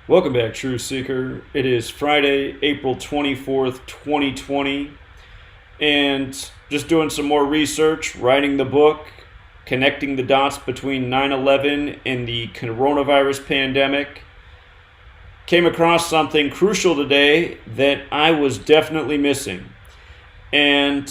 Welcome back, True Seeker. It is Friday, April 24th, 2020, and just doing some more research, writing the book, connecting the dots between 9/11 and the coronavirus pandemic. Came across something crucial today that I was definitely missing, and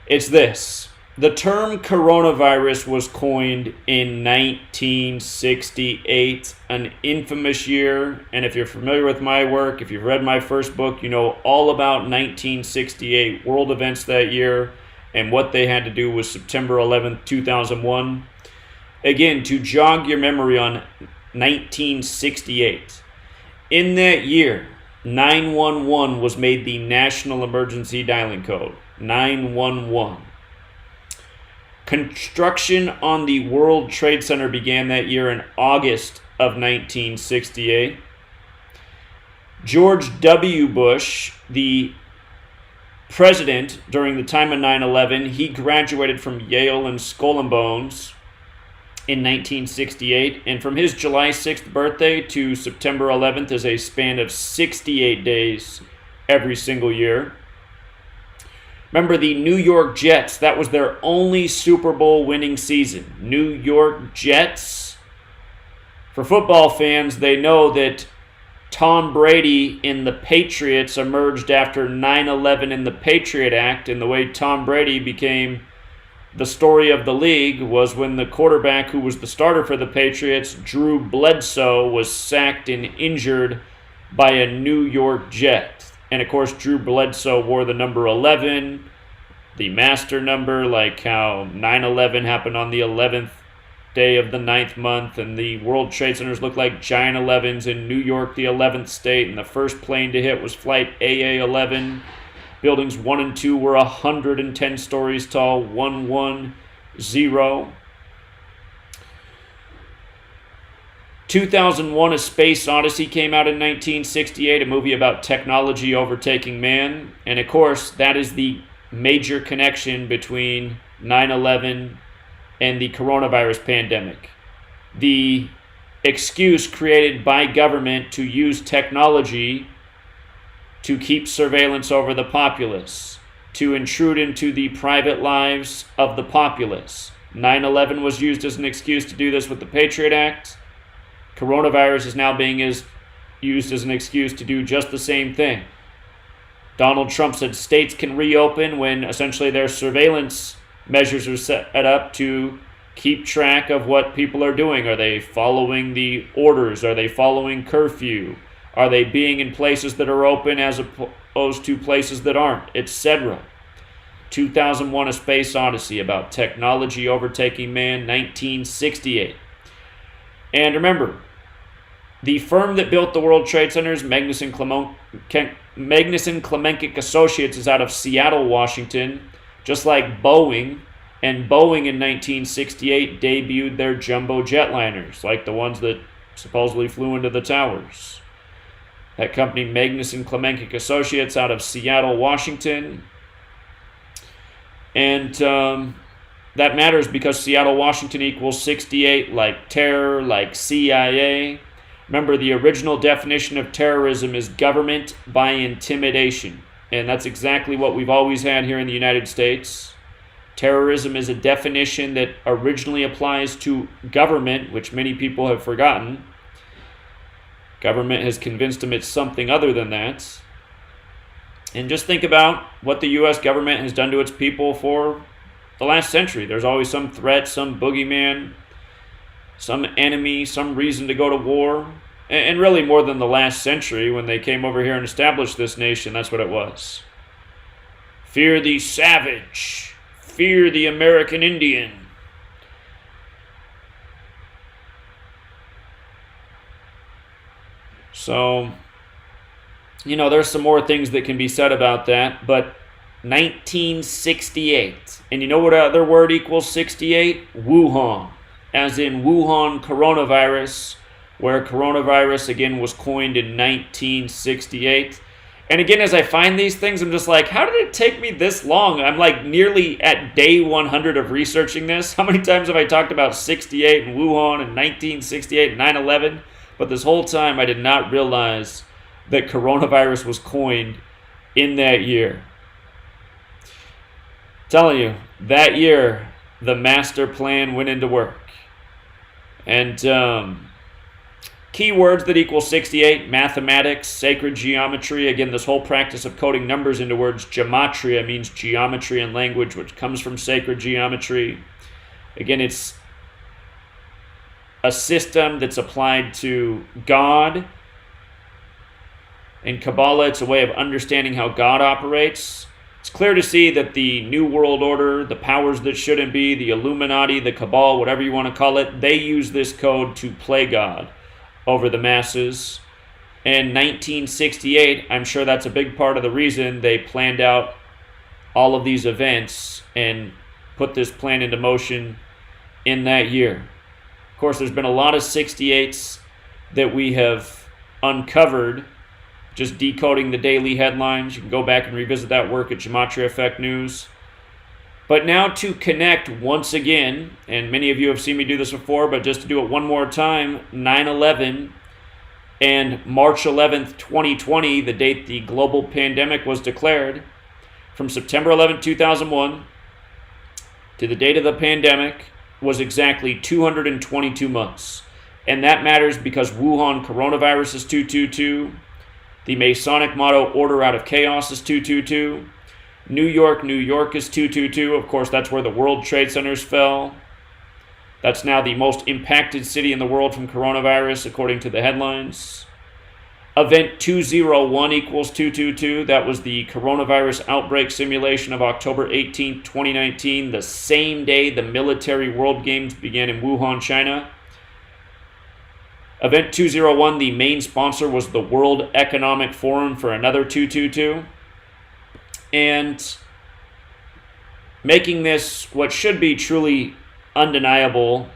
it's this. The term coronavirus was coined in 1968, an infamous year. And if you're familiar with my work, if you've read my first book, you know all about 1968, world events that year, and what they had to do with September 11th, 2001. Again, to jog your memory on 1968. In that year, 911 was made the national emergency dialing code. 911. Construction on the World Trade Center began that year in August of 1968. George W. Bush, the president during the time of 9/11, he graduated from Yale and Skull Bones in 1968. And from his July 6th birthday to September 11th is a span of 68 days every single year. Remember the New York Jets, that was their only Super Bowl winning season. New York Jets. For football fans, they know that Tom Brady in the Patriots emerged after 9/11 in the Patriot Act, and the way Tom Brady became the story of the league was when the quarterback who was the starter for the Patriots, Drew Bledsoe, was sacked and injured by a New York Jet. And of course, Drew Bledsoe wore the number 11, the master number, like how 9/11 happened on the 11th day of the 9th month, and the World Trade Centers looked like giant 11s in New York, the 11th state, and the first plane to hit was Flight AA-11. Buildings 1 and 2 were 110 stories tall, 110. 2001, A Space Odyssey came out in 1968, a movie about technology overtaking man. And of course, that is the major connection between 9/11 and the coronavirus pandemic. The excuse created by government to use technology to keep surveillance over the populace, to intrude into the private lives of the populace. 9/11 was used as an excuse to do this with the Patriot Act. Coronavirus is now being used as an excuse to do just the same thing. Donald Trump said states can reopen when essentially their surveillance measures are set up to keep track of what people are doing. Are they following the orders? Are they following curfew? Are they being in places that are open as opposed to places that aren't, etc.? 2001, A Space Odyssey, about technology overtaking man, 1968. And remember, the firm that built the World Trade Centers, Magnusson Klemenic Associates, is out of Seattle, Washington, just like Boeing. And Boeing in 1968 debuted their jumbo jetliners, like the ones that supposedly flew into the towers. That company, Magnusson Klemenic Associates, out of Seattle, Washington. And that matters because Seattle, Washington equals 68, like terror, like CIA. Remember, the original definition of terrorism is government by intimidation. And that's exactly what we've always had here in the United States. Terrorism is a definition that originally applies to government, which many people have forgotten. Government has convinced them it's something other than that. And just think about what the U.S. government has done to its people for the last century. There's always some threat, some boogeyman, some enemy, some reason to go to war. And really more than the last century, when they came over here and established this nation, that's what it was. Fear the savage. Fear the American Indian. So, there's some more things that can be said about that, but 1968. And you know what other word equals 68? Wuhan. As in Wuhan Coronavirus, where coronavirus again was coined in 1968. And again, as I find these things, I'm just like, how did it take me this long? I'm like nearly at day 100 of researching this. How many times have I talked about 68 and Wuhan and 1968 and 9/11? But this whole time I did not realize that coronavirus was coined in that year. I'm telling you, that year, the master plan went into work. And keywords that equal 68, mathematics, sacred geometry. Again, this whole practice of coding numbers into words. Gematria means geometry and language, which comes from sacred geometry. Again, it's a system that's applied to God. In Kabbalah, it's a way of understanding how God operates. It's clear to see that the New World Order, the powers that shouldn't be, the Illuminati, the Cabal, whatever you want to call it, they use this code to play God over the masses. In 1968, I'm sure that's a big part of the reason they planned out all of these events and put this plan into motion in that year. Of course, there's been a lot of 68s that we have uncovered, just decoding the daily headlines. You can go back and revisit that work at Gematria Effect News. But now to connect once again, and many of you have seen me do this before, but just to do it one more time, 9/11 and March 11th, 2020, the date the global pandemic was declared, from September 11th, 2001 to the date of the pandemic was exactly 222 months. And that matters because Wuhan Coronavirus is 222. The Masonic motto, order out of chaos, is 222. New York, New York is 222. Of course, that's where the World Trade Centers fell. That's now the most impacted city in the world from coronavirus, according to the headlines. Event 201 equals 222. That was the coronavirus outbreak simulation of October 18, 2019, the same day the military World Games began in Wuhan, China. Event 201, the main sponsor was the World Economic Forum for another 222. And making this what should be truly undeniable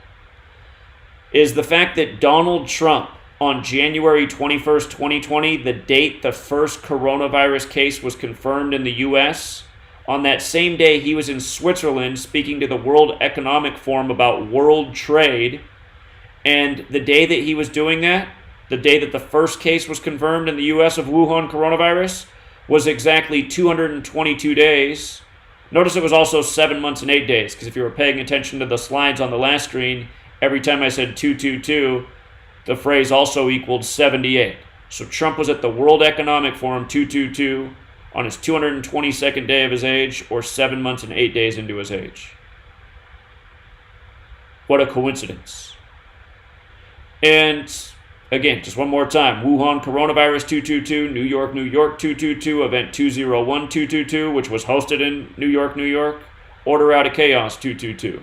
is the fact that Donald Trump, on January 21st, 2020, the date the first coronavirus case was confirmed in the U.S., on that same day he was in Switzerland speaking to the World Economic Forum about world trade. And the day that he was doing that, the day that the first case was confirmed in the U.S. of Wuhan coronavirus, was exactly 222 days. Notice it was also 7 months and 8 days, because if you were paying attention to the slides on the last screen, every time I said 222, the phrase also equaled 78. So Trump was at the World Economic Forum 222 on his 222nd day of his age, or 7 months and 8 days into his age. What a coincidence. And again, just one more time, Wuhan Coronavirus 222, New York, New York 222, Event 201 222, which was hosted in New York, New York, Order Out of Chaos 222.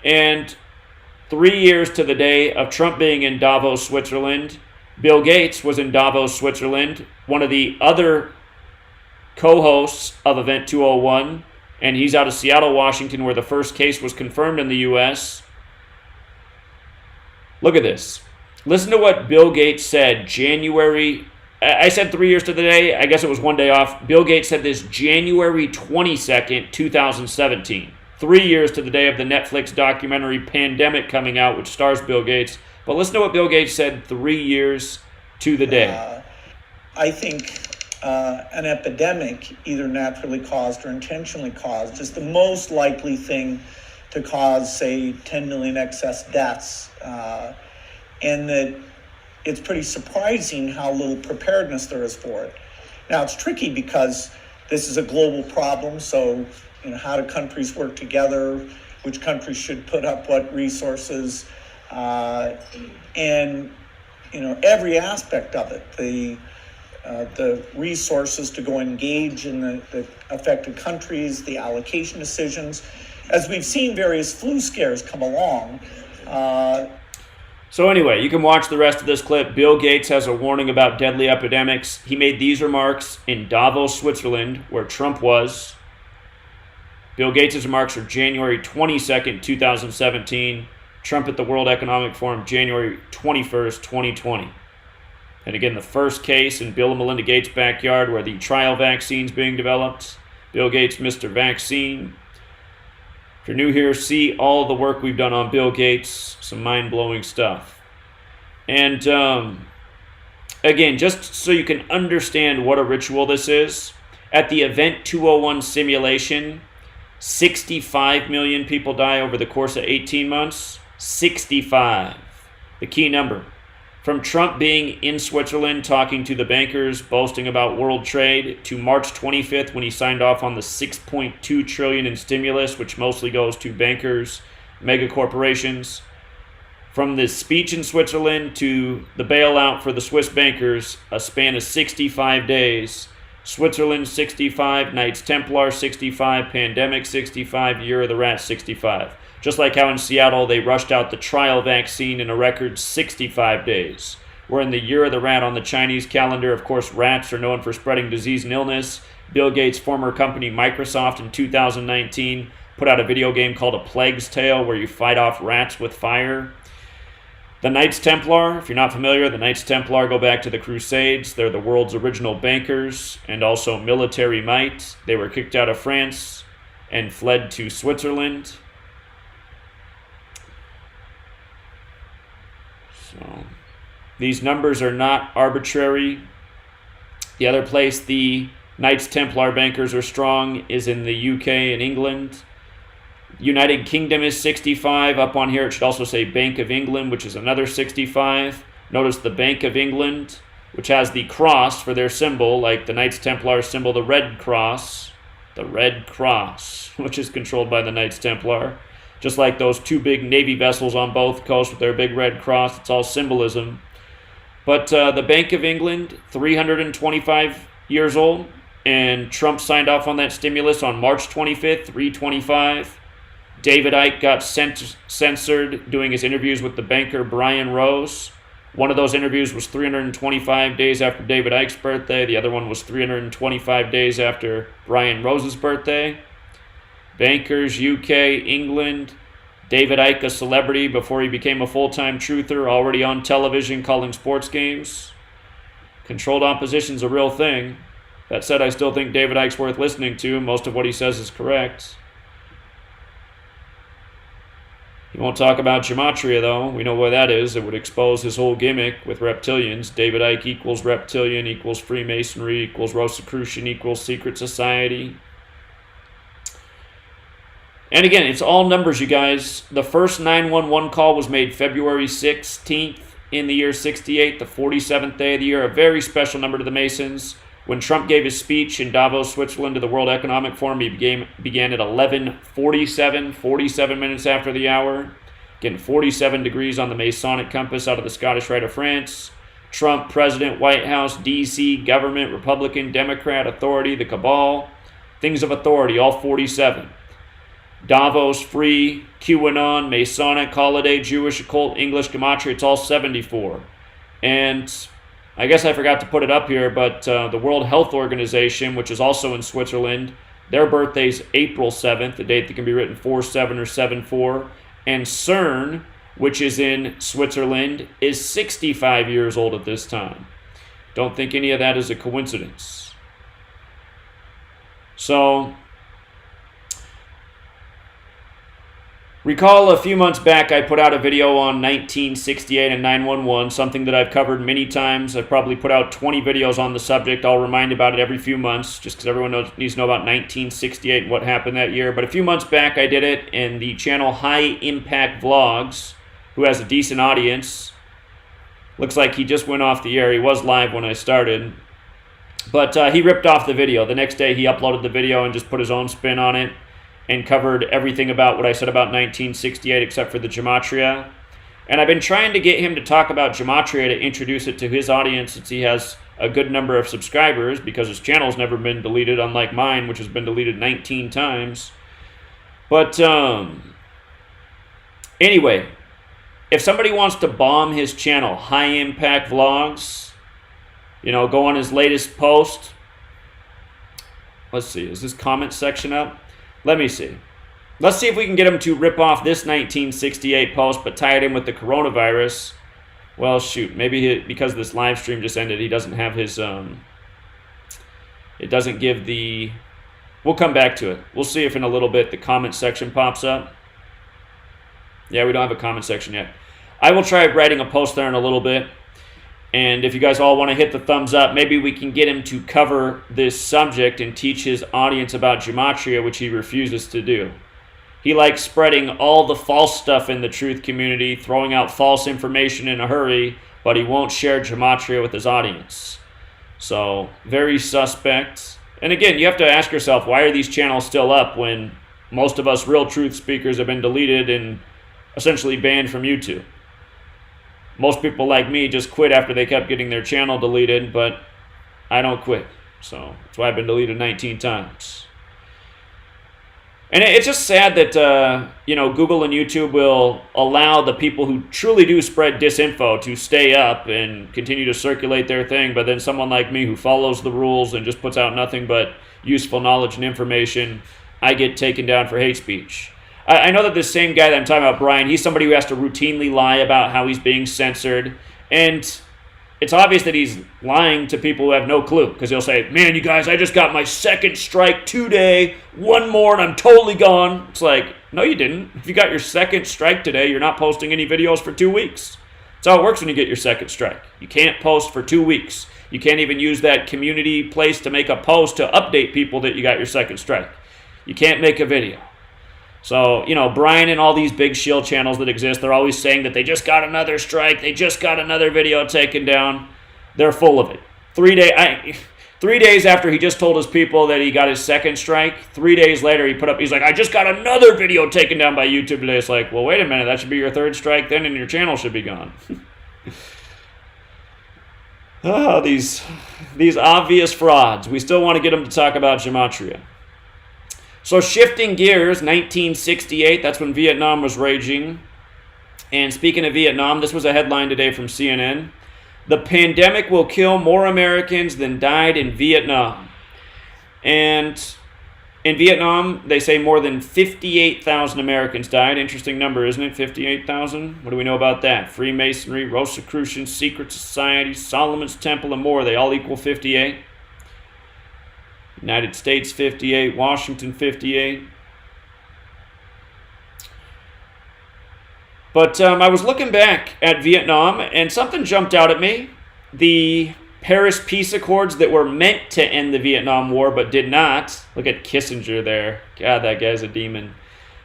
And 3 years to the day of Trump being in Davos, Switzerland, Bill Gates was in Davos, Switzerland, one of the other co-hosts of Event 201, and he's out of Seattle, Washington, where the first case was confirmed in the U.S. Look at this. Listen to what Bill Gates said January, I said 3 years to the day, I guess it was one day off. Bill Gates said this January 22nd, 2017. 3 years to the day of the Netflix documentary Pandemic coming out, which stars Bill Gates. But listen to what Bill Gates said 3 years to the day. I think an epidemic, either naturally caused or intentionally caused, is the most likely thing to cause, say, 10 million excess deaths. And that it's pretty surprising how little preparedness there is for it. Now, it's tricky because this is a global problem, so how do countries work together? Which countries should put up what resources? And every aspect of it, the resources to go engage in the affected countries, the allocation decisions. As we've seen various flu scares come along. So anyway, you can watch the rest of this clip. Bill Gates has a warning about deadly epidemics. He made these remarks in Davos, Switzerland, where Trump was. Bill Gates' remarks are January 22nd, 2017. Trump at the World Economic Forum, January 21st, 2020. And again, the first case in Bill and Melinda Gates' backyard where the trial vaccine's being developed. Bill Gates, Mr. Vaccine. If you're new here, see all the work we've done on Bill Gates. Some mind-blowing stuff. And again, just so you can understand what a ritual this is, at the Event 201 simulation, 65 million people die over the course of 18 months. 65. The key number. From Trump being in Switzerland talking to the bankers, boasting about world trade, to March 25th when he signed off on the $6.2 trillion in stimulus, which mostly goes to bankers, mega corporations. From this speech in Switzerland to the bailout for the Swiss bankers, a span of 65 days. Switzerland 65, Knights Templar 65, pandemic 65, Year of the Rat 65. Just like how in Seattle they rushed out the trial vaccine in a record 65 days. We're in the Year of the Rat on the Chinese calendar. Of course, rats are known for spreading disease and illness. Bill Gates' former company Microsoft in 2019 put out a video game called A Plague's Tale where you fight off rats with fire. The Knights Templar, if you're not familiar, the Knights Templar go back to the Crusades. They're the world's original bankers and also military might. They were kicked out of France and fled to Switzerland. So these numbers are not arbitrary. The other place the Knights Templar bankers are strong is in the UK and England. United Kingdom is 65. Up on here it should also say Bank of England, which is another 65. Notice the Bank of England, which has the cross for their symbol, like the Knights Templar symbol, the red cross, which is controlled by the Knights Templar. Just like those two big Navy vessels on both coasts with their big red cross. It's all symbolism. But the Bank of England, 325 years old, and Trump signed off on that stimulus on March 25th, 325. David Icke got censored doing his interviews with the banker Brian Rose. One of those interviews was 325 days after David Icke's birthday. The other one was 325 days after Brian Rose's birthday. Bankers, UK, England. David Icke, a celebrity before he became a full-time truther, already on television calling sports games. Controlled opposition's a real thing. That said, I still think David Icke's worth listening to. Most of what he says is correct. He won't talk about Gematria, though. We know what that is. It would expose his whole gimmick with reptilians. David Icke equals reptilian, equals Freemasonry, equals Rosicrucian, equals secret society. And again, it's all numbers, you guys. The first 911 call was made February 16th in the year 68, the 47th day of the year. A very special number to the Masons. When Trump gave his speech in Davos, Switzerland to the World Economic Forum, he began at 11:47, 47 minutes after the hour. Getting 47 degrees on the Masonic compass out of the Scottish Rite of France. Trump, President, White House, D.C., government, Republican, Democrat, authority, the cabal. Things of authority, all 47. Davos, free, QAnon, Masonic, holiday, Jewish, occult, English, Gematria, it's all 74. And I guess I forgot to put it up here, but the World Health Organization, which is also in Switzerland, their birthday's April 7th, the date that can be written 4-7 or 7-4. And CERN, which is in Switzerland, is 65 years old at this time. Don't think any of that is a coincidence. So, recall a few months back I put out a video on 1968 and 911, something that I've covered many times. I've probably put out 20 videos on the subject. I'll remind about it every few months just because everyone needs to know about 1968 and what happened that year. But a few months back I did it, and the channel High Impact Vlogs, who has a decent audience, looks like he just went off the air. He was live when I started. But he ripped off the video. The next day he uploaded the video and just put his own spin on it, and covered everything about what I said about 1968 except for the Gematria. And I've been trying to get him to talk about Gematria to introduce it to his audience, since he has a good number of subscribers, because his channel's never been deleted, unlike mine, which has been deleted 19 times. But anyway, if somebody wants to bomb his channel, High Impact Vlogs, go on his latest post. Let's see, is this comment section up? Let me see. Let's see if we can get him to rip off this 1968 post, but tie it in with the coronavirus. Well, shoot, maybe because this live stream just ended, he doesn't have his, it doesn't give the, we'll come back to it. We'll see if in a little bit the comment section pops up. Yeah, we don't have a comment section yet. I will try writing a post there in a little bit. And if you guys all want to hit the thumbs up, maybe we can get him to cover this subject and teach his audience about Gematria, which he refuses to do. He likes spreading all the false stuff in the truth community, throwing out false information in a hurry, but he won't share Gematria with his audience. So, very suspect. And again, you have to ask yourself, why are these channels still up when most of us real truth speakers have been deleted and essentially banned from YouTube? Most people like me just quit after they kept getting their channel deleted, but I don't quit. So, that's why I've been deleted 19 times. And it's just sad that, Google and YouTube will allow the people who truly do spread disinfo to stay up and continue to circulate their thing, but then someone like me who follows the rules and just puts out nothing but useful knowledge and information, I get taken down for hate speech. I know that this same guy that I'm talking about, Brian, he's somebody who has to routinely lie about how he's being censored, and it's obvious that he's lying to people who have no clue, because he'll say, man, you guys, I just got my second strike today, one more and I'm totally gone. It's like, no, you didn't. If you got your second strike today, you're not posting any videos for 2 weeks. That's how it works when you get your second strike. You can't post for 2 weeks. You can't even use that community place to make a post to update people that you got your second strike. You can't make a video. So, Brian and all these big shield channels that exist, they're always saying that they just got another strike, they just got another video taken down. They're full of it. 3 days after he just told his people that he got his second strike, 3 days later he's like, I just got another video taken down by YouTube today. It's like, well, wait a minute, that should be your third strike then, and your channel should be gone. These obvious frauds. We still want to get them to talk about Gematria. So shifting gears, 1968, that's when Vietnam was raging. And speaking of Vietnam, this was a headline today from CNN. The pandemic will kill more Americans than died in Vietnam. And in Vietnam, they say more than 58,000 Americans died. Interesting number, isn't it? 58,000? What do we know about that? Freemasonry, Rosicrucians, secret societies, Solomon's Temple, and more. They all equal 58. United States 58, Washington 58. But I was looking back at Vietnam and something jumped out at me. The Paris Peace Accords that were meant to end the Vietnam War but did not. Look at Kissinger there. God, that guy's a demon.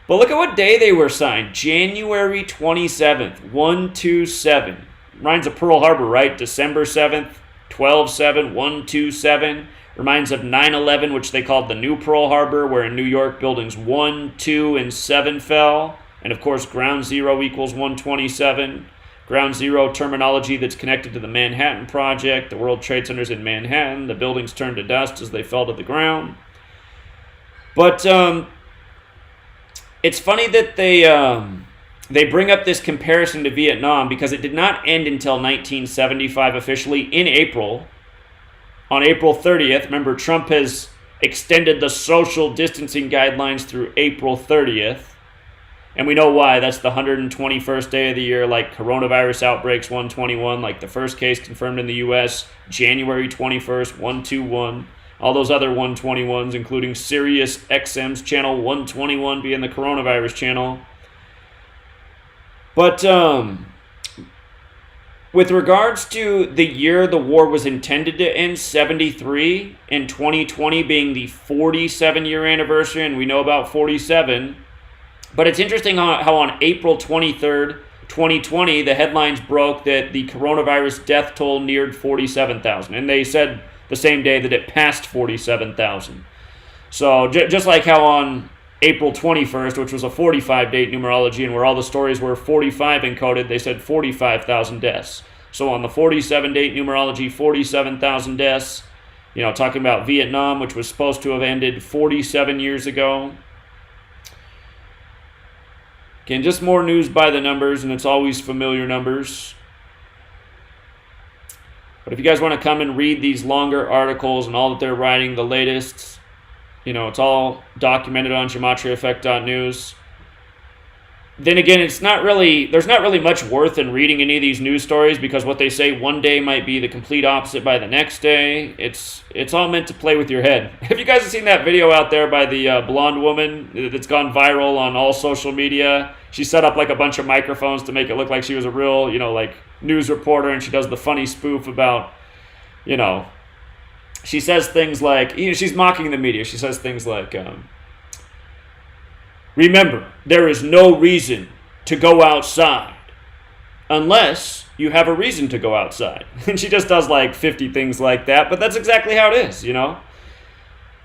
But look at what day they were signed. January 27th, 127. Reminds of Pearl Harbor, right? December 7th, 12/7, 127. Reminds of 9/11, which they called the New Pearl Harbor, where in New York buildings 1, 2, and 7 fell. And of course, ground zero equals 127. Ground zero terminology that's connected to the Manhattan Project. The World Trade Center's in Manhattan. The buildings turned to dust as they fell to the ground. But it's funny that they bring up this comparison to Vietnam because it did not end until 1975 officially in April. On April 30th, remember, Trump has extended the social distancing guidelines through April 30th. And we know why. That's the 121st day of the year, like coronavirus outbreaks 121, like the first case confirmed in the U.S., January 21st, 121. All those other 121s, including Sirius XM's channel 121 being the coronavirus channel. But with regards to the year the war was intended to end, 73, and 2020 being the 47-year anniversary, and we know about 47. But it's interesting how on April 23rd, 2020, the headlines broke that the coronavirus death toll neared 47,000. And they said the same day that it passed 47,000. So just like how on April 21st, which was a 45 date numerology, and where all the stories were 45 encoded, they said 45,000 deaths. So on the 47 date numerology, 47,000 deaths. Talking about Vietnam, which was supposed to have ended 47 years ago. Again, just more news by the numbers, and it's always familiar numbers. But if you guys want to come and read these longer articles and all that they're writing, the latest, it's all documented on gematriaeffect.news. then again, there's not really much worth in reading any of these news stories, because what they say one day might be the complete opposite by the next day. It's all meant to play with your head. Have you guys seen that video out there by the blonde woman that's gone viral on all social media? She set up like a bunch of microphones to make it look like she was a real, like news reporter, and she does the funny spoof about, she says things like, she's mocking the media. She says things like, remember, there is no reason to go outside unless you have a reason to go outside. And she just does like 50 things like that, but that's exactly how it is,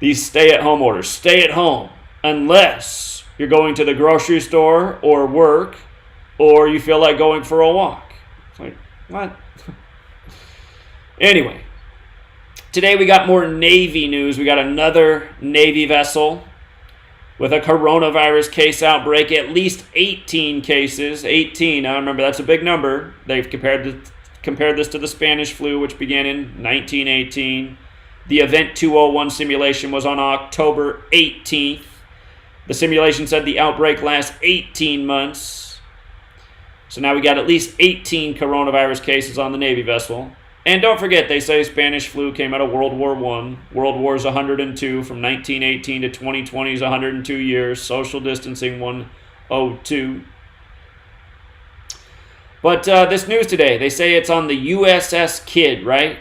These stay-at-home orders. Stay at home unless you're going to the grocery store or work or you feel like going for a walk. It's like, what? Anyway, today we got more Navy news. We got another Navy vessel with a coronavirus case outbreak, at least 18 cases. 18, now remember, that's a big number. They've compared this to the Spanish flu, which began in 1918. The Event 201 simulation was on October 18th. The simulation said the outbreak lasts 18 months. So now we got at least 18 coronavirus cases on the Navy vessel. And don't forget, they say Spanish flu came out of World War I. World War is 102. From 1918 to 2020 is 102 years. Social distancing, 102. But this news today, they say it's on the USS Kidd, right?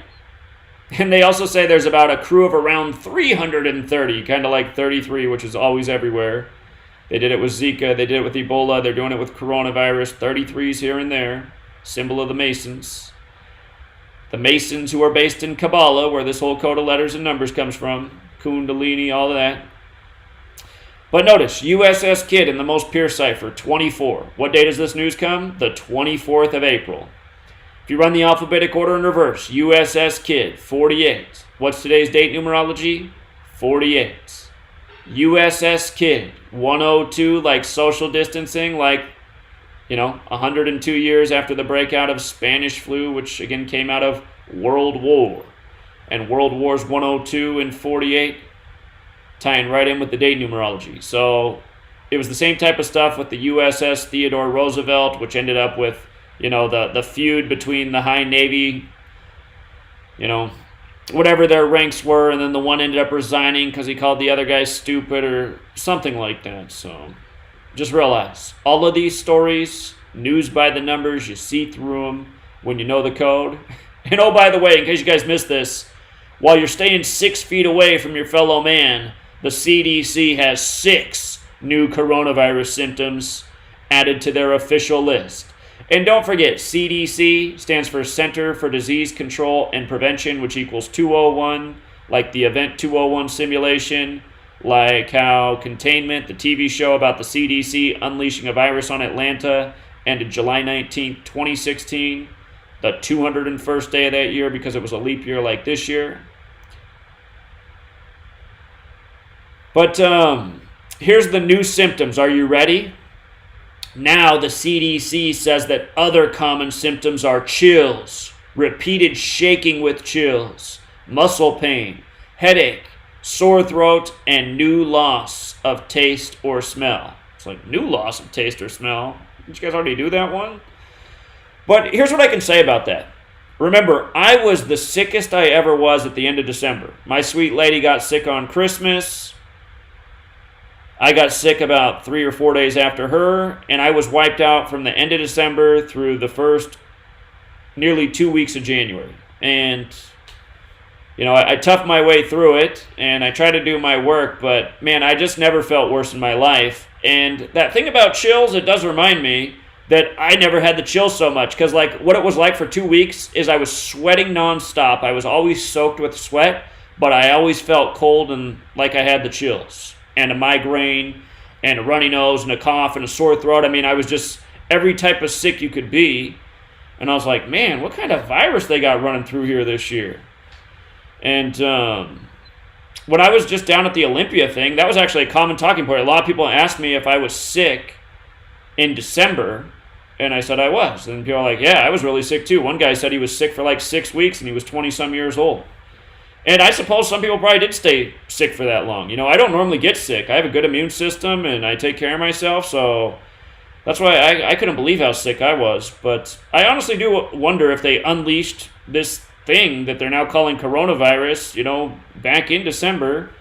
And they also say there's about a crew of around 330, kind of like 33, which is always everywhere. They did it with Zika. They did it with Ebola. They're doing it with coronavirus. 33s here and there. Symbol of the Masons. The Masons, who are based in Kabbalah, where this whole code of letters and numbers comes from. Kundalini, all of that. But notice, USS Kidd in the most pure cipher, 24. What day does this news come? The 24th of April. If you run the alphabetic order in reverse, USS Kidd, 48. What's today's date numerology? 48. USS Kidd, 102, like social distancing, like 102 years after the breakout of Spanish flu, which again came out of World War. And World War's 102 and 48, tying right in with the date numerology. So it was the same type of stuff with the USS Theodore Roosevelt, which ended up with, the feud between the high Navy, whatever their ranks were, and then the one ended up resigning because he called the other guy stupid or something like that. So just realize, all of these stories, news by the numbers, you see through them when you know the code. And oh, by the way, in case you guys missed this, while you're staying 6 feet away from your fellow man, the CDC has 6 new coronavirus symptoms added to their official list. And don't forget, CDC stands for Center for Disease Control and Prevention, which equals 201, like the Event 201 simulation, like how Containment, the TV show about the CDC unleashing a virus on Atlanta, ended July 19th, 2016, the 201st day of that year because it was a leap year like this year. But here's the new symptoms. Are you ready? Now the CDC says that other common symptoms are chills, repeated shaking with chills, muscle pain, headache, sore throat, and new loss of taste or smell. It's like, new loss of taste or smell? Did you guys already do that one? But here's what I can say about that. Remember, I was the sickest I ever was at the end of December. My sweet lady got sick on Christmas. I got sick about 3 or 4 days after her, and I was wiped out from the end of December through the first nearly 2 weeks of January. And I toughed my way through it, and I tried to do my work, but man, I just never felt worse in my life. And that thing about chills, it does remind me that I never had the chills so much, because what it was like for 2 weeks is I was sweating nonstop. I was always soaked with sweat, but I always felt cold and like I had the chills, and a migraine, and a runny nose, and a cough, and a sore throat. I mean, I was just every type of sick you could be, and I was like, man, what kind of virus they got running through here this year? And when I was just down at the Olympia thing, that was actually a common talking point. A lot of people asked me if I was sick in December, and I said I was. And people are like, yeah, I was really sick too. One guy said he was sick for like 6 weeks, and he was 20-some years old. And I suppose some people probably did stay sick for that long. I don't normally get sick. I have a good immune system, and I take care of myself, so That's why I couldn't believe how sick I was. But I honestly do wonder if they unleashed this thing that they're now calling coronavirus, back in December,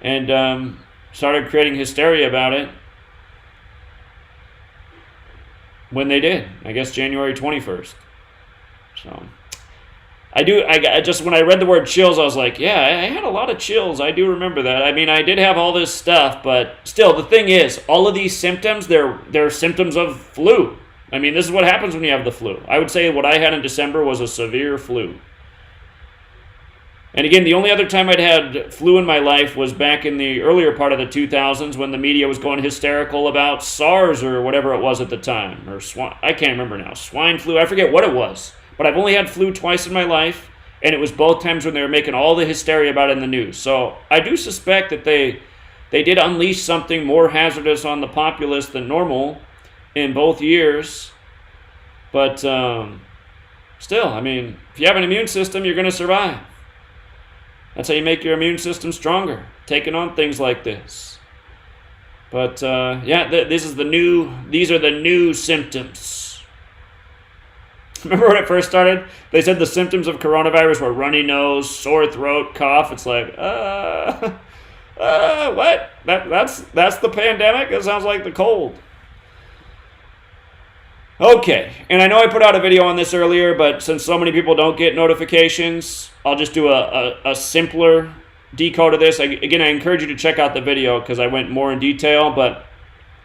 and started creating hysteria about it when they did. I guess January 21st. So I just, when I read the word chills, I was like, yeah, I had a lot of chills. I do remember that. I mean, I did have all this stuff, but still, the thing is, all of these symptoms, they're symptoms of flu. I mean, this is what happens when you have the flu. I would say what I had in December was a severe flu. And again, the only other time I'd had flu in my life was back in the earlier part of the 2000s when the media was going hysterical about SARS or whatever it was at the time. Or I can't remember now. Swine flu, I forget what it was. But I've only had flu twice in my life, and it was both times when they were making all the hysteria about it in the news. So I do suspect that they did unleash something more hazardous on the populace than normal in both years. But still, I mean, if you have an immune system, you're going to survive. That's how you make your immune system stronger, taking on things like this. But these are the new symptoms. Remember when it first started? They said the symptoms of coronavirus were runny nose, sore throat, cough. It's like, what? That's the pandemic? That sounds like the cold. Okay, and I know I put out a video on this earlier, but since so many people don't get notifications, I'll just do a simpler decode of this. I encourage you to check out the video because I went more in detail. But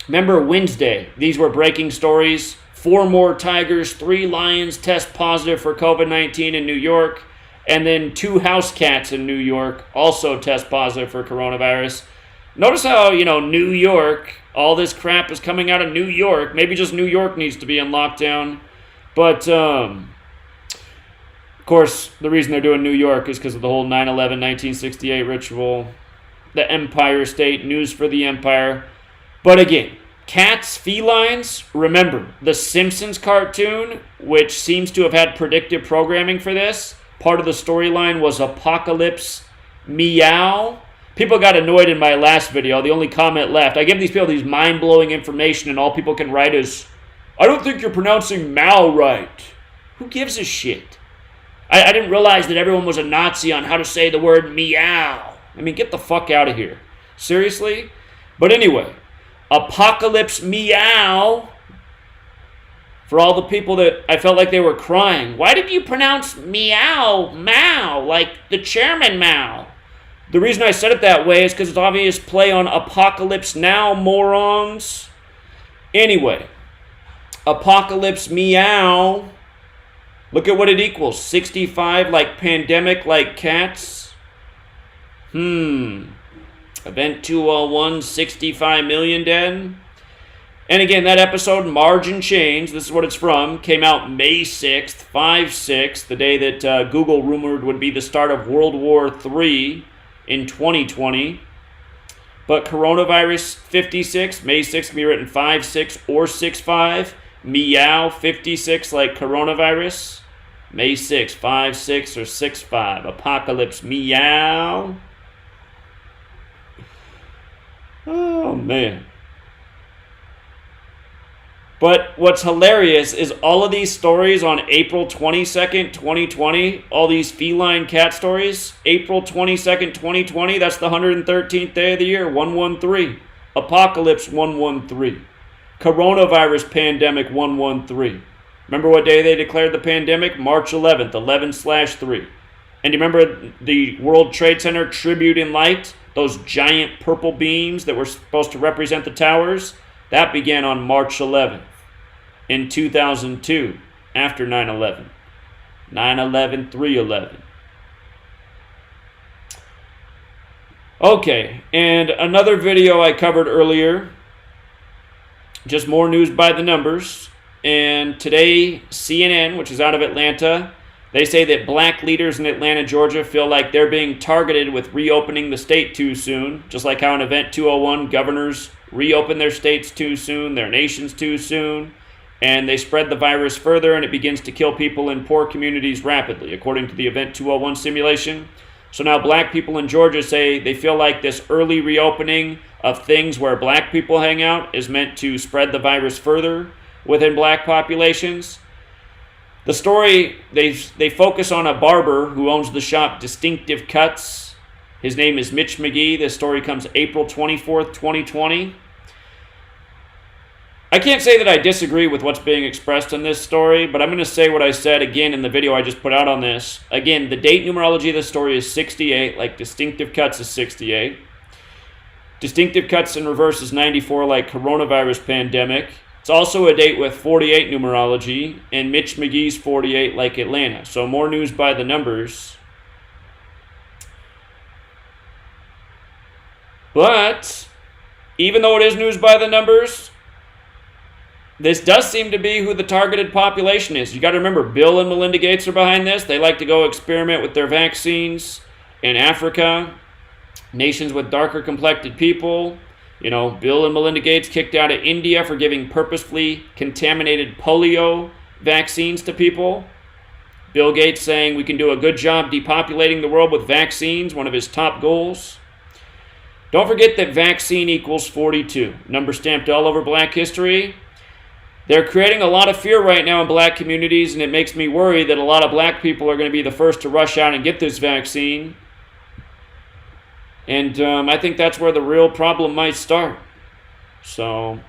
remember Wednesday, these were breaking stories. 4 more tigers, 3 lions test positive for COVID-19 in New York. And then 2 house cats in New York also test positive for coronavirus. Notice how, New York, all this crap is coming out of New York. Maybe just New York needs to be in lockdown. But, of course, the reason they're doing New York is because of the whole 9/11, 1968 ritual, the Empire State, news for the Empire. But again, cats, felines, remember, the Simpsons cartoon, which seems to have had predictive programming for this, part of the storyline was Apocalypse Meow. People got annoyed in my last video, the only comment left. I give these people these mind-blowing information and all people can write is, I don't think you're pronouncing Mao right. Who gives a shit? I didn't realize that everyone was a Nazi on how to say the word meow. I mean, get the fuck out of here. Seriously? But anyway, Apocalypse Meow, for all the people that I felt like they were crying. Why did you pronounce meow, Mao, like the chairman Mao? The reason I said it that way is because it's obvious play on Apocalypse Now, morons. Anyway, Apocalypse Meow. Look at what it equals. 65 like pandemic like cats. Event 201, 65 million dead. And again, that episode, Margin Change, this is what it's from, came out May 6th, 5/6, the day that Google rumored would be the start of World War III in 2020. But coronavirus 56, May 6th can be written 5/6 or 6/5. Meow 56 like coronavirus. May 6, 5/6 or 6/5. Apocalypse Meow. Oh, man. But what's hilarious is all of these stories on April 22nd, 2020, all these feline cat stories, April 22nd, 2020, that's the 113th day of the year, 113. Apocalypse 113. Coronavirus pandemic 113. Remember what day they declared the pandemic? March 11th, 11/3. And you remember the World Trade Center tribute in light? Those giant purple beams that were supposed to represent the towers? That began on March 11th in 2002, after 9/11. 9/11, 3/11. Okay, and another video I covered earlier, just more news by the numbers. And today, CNN, which is out of Atlanta, they say that black leaders in Atlanta, Georgia feel like they're being targeted with reopening the state too soon. Just like how in Event 201, governors reopen their states too soon, their nations too soon, and they spread the virus further and it begins to kill people in poor communities rapidly, according to the Event 201 simulation. So now black people in Georgia say they feel like this early reopening of things where black people hang out is meant to spread the virus further within black populations. The story, they focus on a barber who owns the shop Distinctive Cuts. His name is Mitch McGee. This story comes April 24th, 2020. I can't say that I disagree with what's being expressed in this story, but I'm going to say what I said again in the video I just put out on this. Again, the date numerology of this story is 68, like Distinctive Cuts is 68. Distinctive Cuts in reverse is 94, like coronavirus pandemic. It's also a date with 48 numerology, and Mitch McGee's 48 like Atlanta. So more news by the numbers. But even though it is news by the numbers, this does seem to be who the targeted population is. You got to remember, Bill and Melinda Gates are behind this. They like to go experiment with their vaccines in Africa, nations with darker complected people. You know, Bill and Melinda Gates kicked out of India for giving purposefully contaminated polio vaccines to people. Bill Gates saying we can do a good job depopulating the world with vaccines, one of his top goals. Don't forget that vaccine equals 42. Number stamped all over black history. They're creating a lot of fear right now in black communities, and it makes me worry that a lot of black people are going to be the first to rush out and get this vaccine. And I think that's where the real problem might start. So,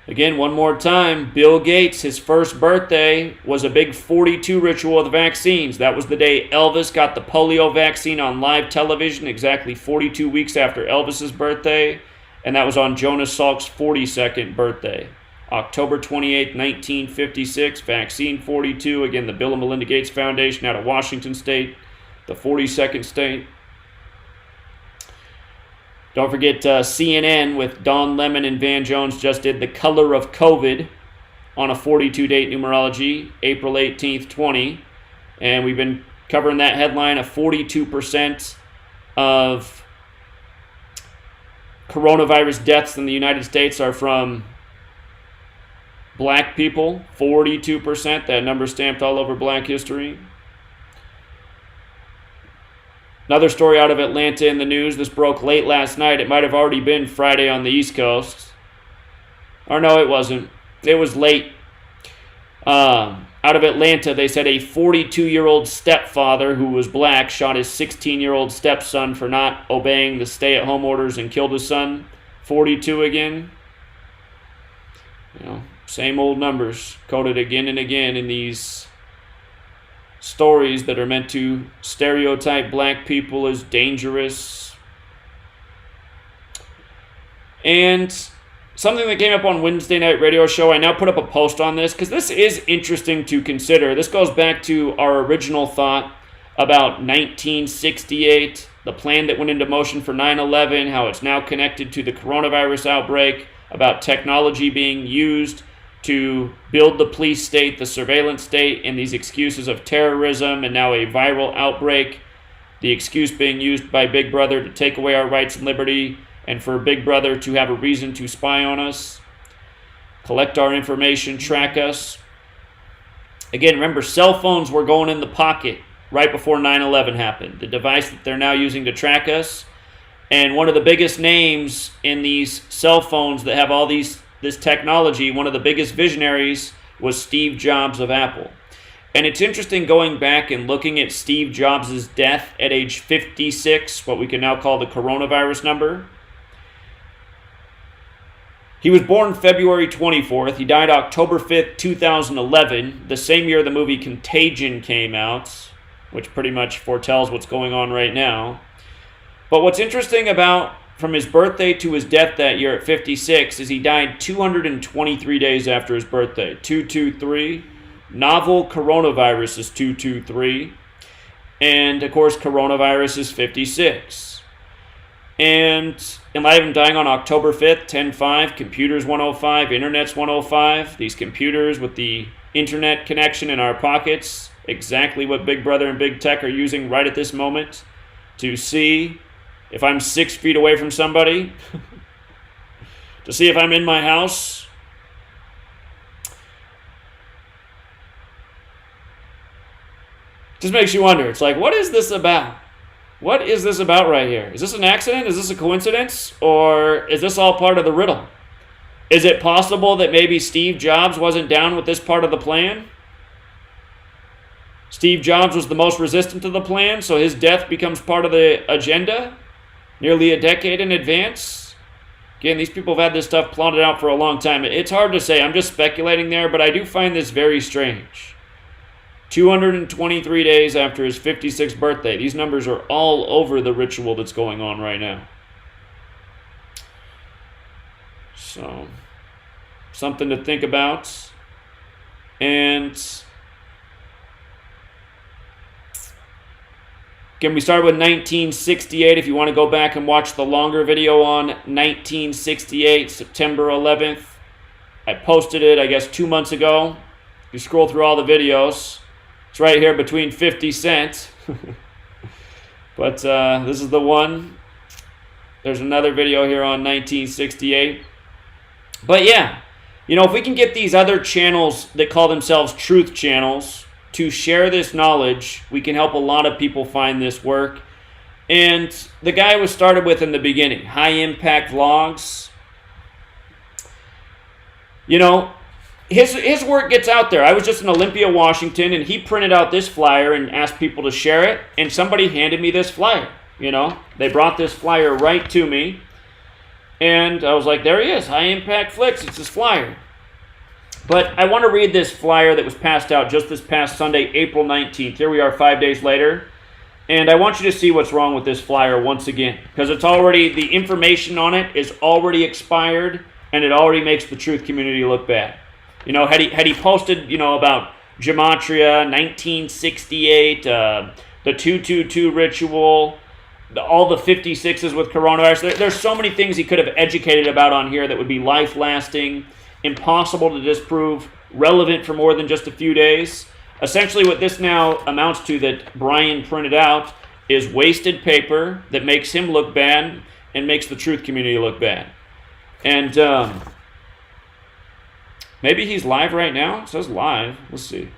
again, one more time, Bill Gates, his first birthday was a big 42 ritual of the vaccines. That was the day Elvis got the polio vaccine on live television, exactly 42 weeks after Elvis's birthday. And that was on Jonas Salk's 42nd birthday. October 28, 1956, vaccine 42. Again, the Bill and Melinda Gates Foundation out of Washington State. The 42nd state. Don't forget CNN with Don Lemon and Van Jones just did The Color of COVID on a 42 date numerology, April 18th, 20. And we've been covering that headline of 42% of coronavirus deaths in the United States are from black people. 42%. That number stamped all over black history. Another story out of Atlanta in the news. This broke late last night. It might have already been Friday on the East Coast. Or no, it wasn't. It was late. Out of Atlanta, they said a 42-year-old stepfather who was black shot his 16-year-old stepson for not obeying the stay-at-home orders and killed his son. 42 again. You know, same old numbers quoted again and again in these stories that are meant to stereotype black people as dangerous. And something that came up on Wednesday night radio show, I now put up a post on this because this is interesting to consider. This goes back to our original thought about 1968, the plan that went into motion for 9/11, how it's now connected to the coronavirus outbreak, about technology being used to build the police state, the surveillance state, and these excuses of terrorism and now a viral outbreak. The excuse being used by Big Brother to take away our rights and liberty, and for Big Brother to have a reason to spy on us, collect our information, track us. Again, remember, cell phones were going in the pocket right before 9/11 happened, the device that they're now using to track us. And one of the biggest names in these cell phones that have all this technology, one of the biggest visionaries was Steve Jobs of Apple. And it's interesting going back and looking at Steve Jobs' death at age 56, what we can now call the coronavirus number. He was born February 24th. He died October 5th, 2011, the same year the movie Contagion came out, which pretty much foretells what's going on right now. But what's interesting about from his birthday to his death that year at 56 is he died 223 days after his birthday. 223. Novel coronavirus is 223. And, of course, coronavirus is 56. And in light of him dying on October 5th, 10/5, computers 105, internet's 105. These computers with the internet connection in our pockets, exactly what Big Brother and Big Tech are using right at this moment to see if I'm 6 feet away from somebody, to see if I'm in my house. Just makes you wonder. It's like, what is this about? What is this about right here? Is this an accident? Is this a coincidence? Or is this all part of the riddle? Is it possible that maybe Steve Jobs wasn't down with this part of the plan? Steve Jobs was the most resistant to the plan, so his death becomes part of the agenda nearly a decade in advance. Again, these people have had this stuff plotted out for a long time. It's hard to say. I'm just speculating there, but I do find this very strange. 223 days after his 56th birthday. These numbers are all over the ritual that's going on right now. So, something to think about. And again, we started with 1968. If you want to go back and watch the longer video on 1968, September 11th, I posted it, I guess, 2 months ago. You scroll through all the videos. It's right here between 50 cents. But this is the one. There's another video here on 1968. But yeah, if we can get these other channels that call themselves truth channels to share this knowledge, we can help a lot of people find this work. And the guy was started with in the beginning, high impact vlogs. His work gets out there. I was just in Olympia, Washington, and he printed out this flyer and asked people to share it, and somebody handed me this flyer, They brought this flyer right to me, and I was like, there he is, High Impact Flicks, it's his flyer. But I want to read this flyer that was passed out just this past Sunday, April 19th. Here we are 5 days later, and I want you to see what's wrong with this flyer once again, because the information on it is already expired, and it already makes the truth community look bad. Had he posted, about Gematria, 1968, the 222 ritual, all the 56s with coronavirus. There's so many things he could have educated about on here that would be life-lasting, impossible to disprove, relevant for more than just a few days. Essentially what this now amounts to that Brian printed out is wasted paper that makes him look bad and makes the truth community look bad. And maybe he's live right now. It says live. Let's see.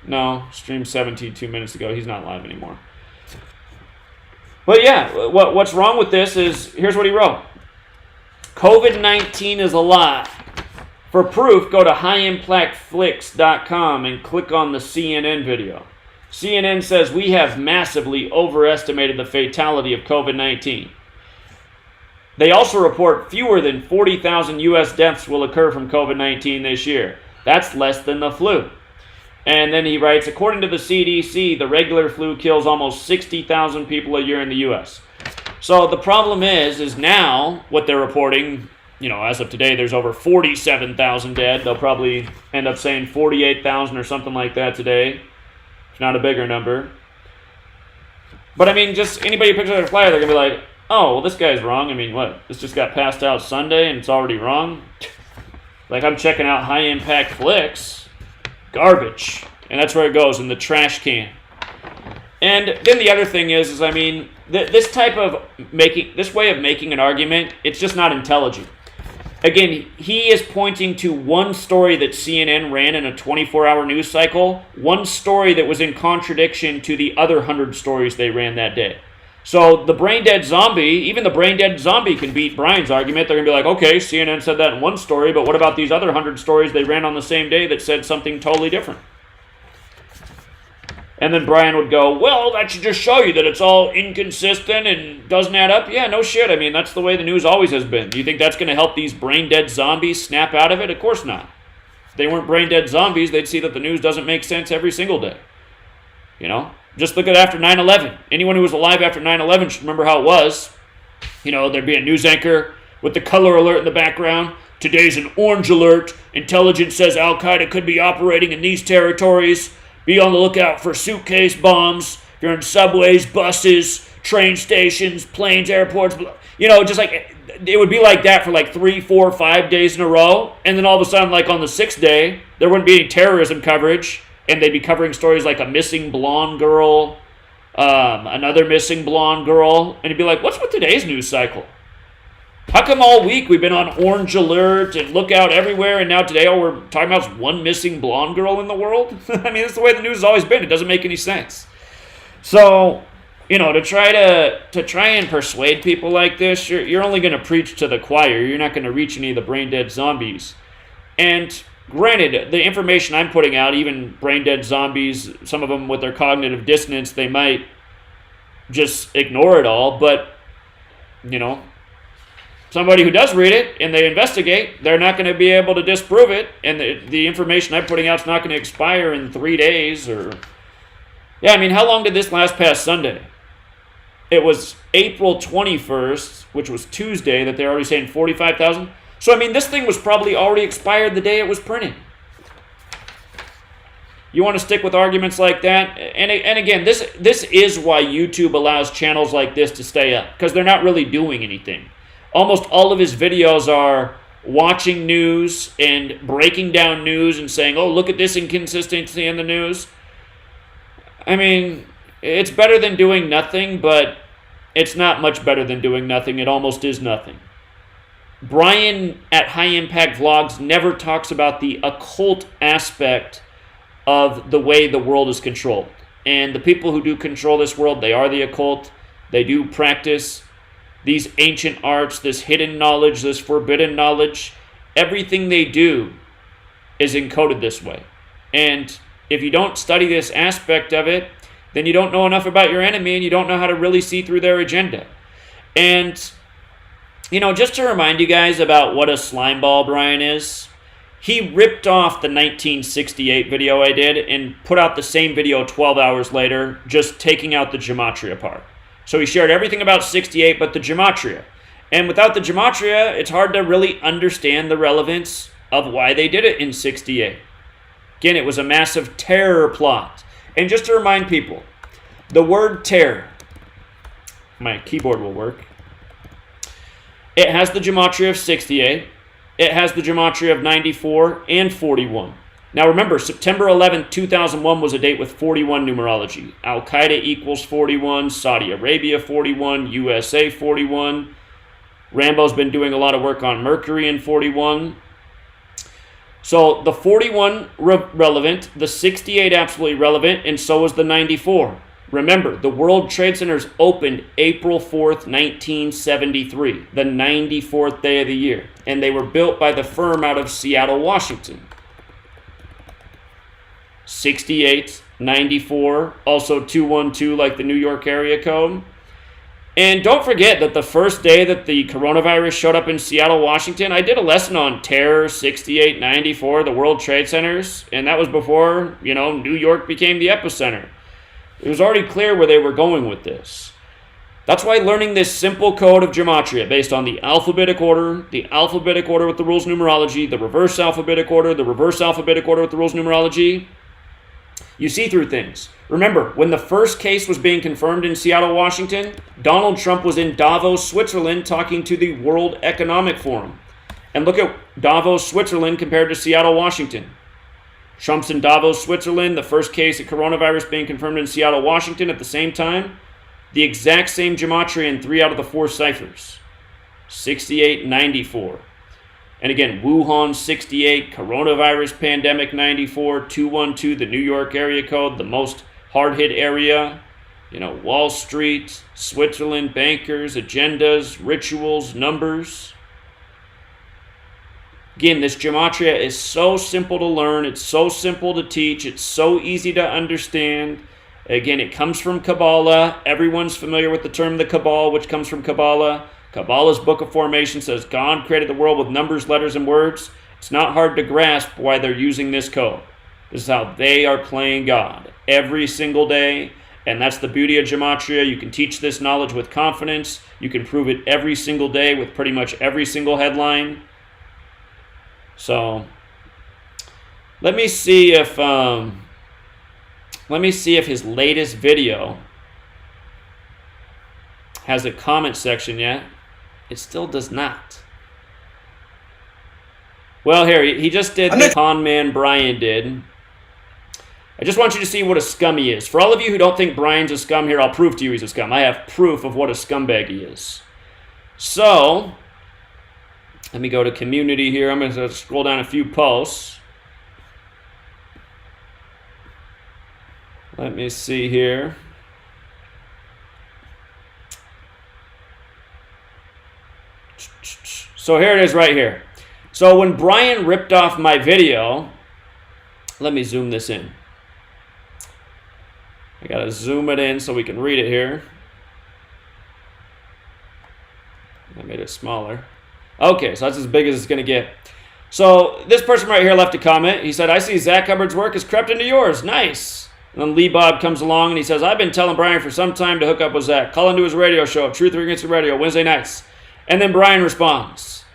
No, streamed 72 minutes ago. He's not live anymore. But yeah, what's wrong with this is, here's what he wrote. COVID-19 is a lie. For proof, go to highimpactflicks.com and click on the CNN video. CNN says we have massively overestimated the fatality of COVID-19. They also report fewer than 40,000 U.S. deaths will occur from COVID-19 this year. That's less than the flu. And then he writes, according to the CDC, the regular flu kills almost 60,000 people a year in the U.S. So the problem is now what they're reporting, as of today, there's over 47,000 dead. They'll probably end up saying 48,000 or something like that today, if not a bigger number. But just anybody who picks up their flyer, they're going to be like, oh, well, this guy's wrong. What? This just got passed out Sunday and it's already wrong? Like, I'm checking out High Impact Flicks. Garbage. And that's where it goes, in the trash can. And then the other thing is this way of making an argument, it's just not intelligent. Again, he is pointing to one story that CNN ran in a 24-hour news cycle, one story that was in contradiction to the other 100 stories they ran that day. So the brain-dead zombie, even the brain-dead zombie can beat Brian's argument. They're going to be like, okay, CNN said that in one story, but what about these other 100 stories they ran on the same day that said something totally different? And then Brian would go, well, that should just show you that it's all inconsistent and doesn't add up. Yeah, no shit. That's the way the news always has been. Do you think that's going to help these brain-dead zombies snap out of it? Of course not. If they weren't brain-dead zombies, they'd see that the news doesn't make sense every single day. Just look at after 9/11. Anyone who was alive after 9/11 should remember how it was. There'd be a news anchor with the color alert in the background. Today's an orange alert. Intelligence says Al-Qaeda could be operating in these territories. Be on the lookout for suitcase bombs. If you're in subways, buses, train stations, planes, airports. Just like it would be like that for like 3, 4, 5 days in a row. And then all of a sudden, like on the 6th day, there wouldn't be any terrorism coverage. And they'd be covering stories like a missing blonde girl, another missing blonde girl. And you'd be like, what's with today's news cycle? How come all week we've been on orange alert and look out everywhere, and now today all we're talking about is one missing blonde girl in the world? I mean, that's the way the news has always been. It doesn't make any sense. So, to try and persuade people like this, you're only going to preach to the choir. You're not going to reach any of the brain dead zombies. And granted, the information I'm putting out, even brain dead zombies, some of them with their cognitive dissonance, they might just ignore it all. But somebody who does read it and they investigate, they're not going to be able to disprove it, and the information I'm putting out is not going to expire in 3 days. How long did this last past Sunday? It was April 21st, which was Tuesday, that they're already saying 45,000. So, this thing was probably already expired the day it was printed. You want to stick with arguments like that? And again, this is why YouTube allows channels like this to stay up, because they're not really doing anything. Almost all of his videos are watching news and breaking down news and saying, oh, look at this inconsistency in the news. It's better than doing nothing, but it's not much better than doing nothing. It almost is nothing. Brian at High Impact Vlogs never talks about the occult aspect of the way the world is controlled. And the people who do control this world, they are the occult. They do practice these ancient arts, this hidden knowledge, this forbidden knowledge. Everything they do is encoded this way. And if you don't study this aspect of it, then you don't know enough about your enemy, and you don't know how to really see through their agenda. And, just to remind you guys about what a slime ball Brian is, he ripped off the 1968 video I did and put out the same video 12 hours later, just taking out the Gematria part. So he shared everything about 68 but the Gematria. And without the Gematria, it's hard to really understand the relevance of why they did it in 68. Again, it was a massive terror plot. And just to remind people, the word terror, my keyboard will work, it has the Gematria of 68, it has the Gematria of 94 and 41. Now remember, September 11th, 2001 was a date with 41 numerology. Al-Qaeda equals 41, Saudi Arabia 41, USA 41. Rambo's been doing a lot of work on Mercury in 41. So the 41 relevant, the 68 absolutely relevant, and so is the 94. Remember, the World Trade Centers opened April 4th, 1973, the 94th day of the year. And they were built by the firm out of Seattle, Washington. 68, 94, also 212 like the New York area code. And don't forget that the first day that the coronavirus showed up in Seattle, Washington, I did a lesson on terror, 68, 94, the World Trade Centers, and that was before, New York became the epicenter. It was already clear where they were going with this. That's why learning this simple code of Gematria based on the alphabetic order with the rules numerology, the reverse alphabetic order with the rules numerology, you see through things. Remember, when the first case was being confirmed in Seattle, Washington, Donald Trump was in Davos, Switzerland, talking to the World Economic Forum. And look at Davos, Switzerland compared to Seattle, Washington. Trump's in Davos, Switzerland, the first case of coronavirus being confirmed in Seattle, Washington at the same time. The exact same Gematria in 3 out of the 4 ciphers. 68, 94. And again, Wuhan 68, coronavirus pandemic 94, 212, the New York area code, the most hard-hit area. Wall Street, Switzerland, bankers, agendas, rituals, numbers. Again, this Gematria is so simple to learn. It's so simple to teach. It's so easy to understand. Again, it comes from Kabbalah. Everyone's familiar with the term the Kabbalah, which comes from Kabbalah. Kabbalah's Book of Formation says God created the world with numbers, letters, and words. It's not hard to grasp why they're using this code. This is how they are playing God every single day. And that's the beauty of Gematria. You can teach this knowledge with confidence. You can prove it every single day with pretty much every single headline. So, let me see if his latest video has a comment section yet. It still does not. Well, here, he just did the con man Brian did. I just want you to see what a scum he is. For all of you who don't think Brian's a scum, here, I'll prove to you he's a scum. I have proof of what a scumbag he is. So, Let me go to community here. I'm going to scroll down a few posts. Let me see here. So here it is right here. So when Brian ripped off my video, let me zoom this in. I got to zoom it in so we can read it here. I made it smaller. Okay, so that's as big as it's going to get. So this person right here left a comment. He said, I see Zach Hubbard's work has crept into yours. Nice. And then Lee Bob comes along and he says, I've been telling Brian for some time to hook up with Zach. Call into his radio show, Truth or Against the Radio, Wednesday nights. And then Brian responds,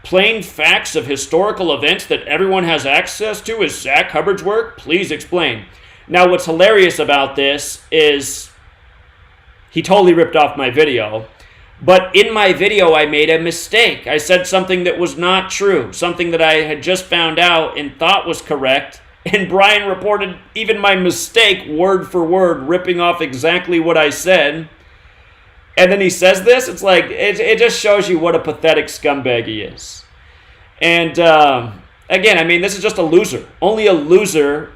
plain facts of historical events that everyone has access to is Zach Hubbard's work? Please explain. Now, what's hilarious about this is he totally ripped off my video. But in my video, I made a mistake. I said something that was not true, something that I had just found out and thought was correct. And Brian reported even my mistake word for word, ripping off exactly what I said. And then he says this. It's like, it just shows you what a pathetic scumbag he is. And again, I mean, this is just a loser. Only a loser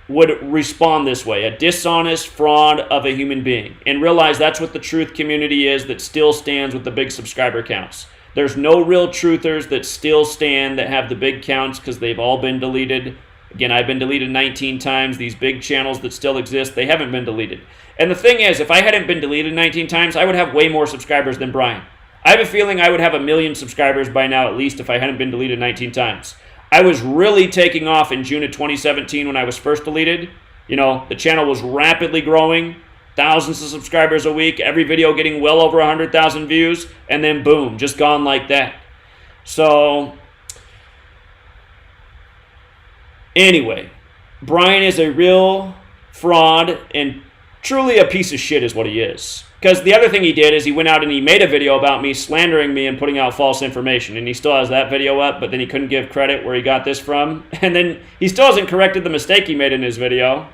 would respond this way, a dishonest fraud of a human being. And realize that's what the truth community is that still stands with the big subscriber counts. There's no real truthers that still stand that have the big counts because they've all been deleted. Again, I've been deleted 19 times. These big channels that still exist, they haven't been deleted. And the thing is, if I hadn't been deleted 19 times, I would have way more subscribers than Brian. I have a feeling I would have 1 million subscribers by now at least if I hadn't been deleted 19 times. I was really taking off in June of 2017 when I was first deleted. You know, the channel was rapidly growing, thousands of subscribers a week, every video getting well over 100,000 views, and then boom, just gone like that. So, anyway, Brian is a real fraud and truly a piece of shit is what he is. Because the other thing he did is he went out and he made a video about me slandering me and putting out false information. And he still has that video up, but then he couldn't give credit where he got this from. And then he still hasn't corrected the mistake he made in his video.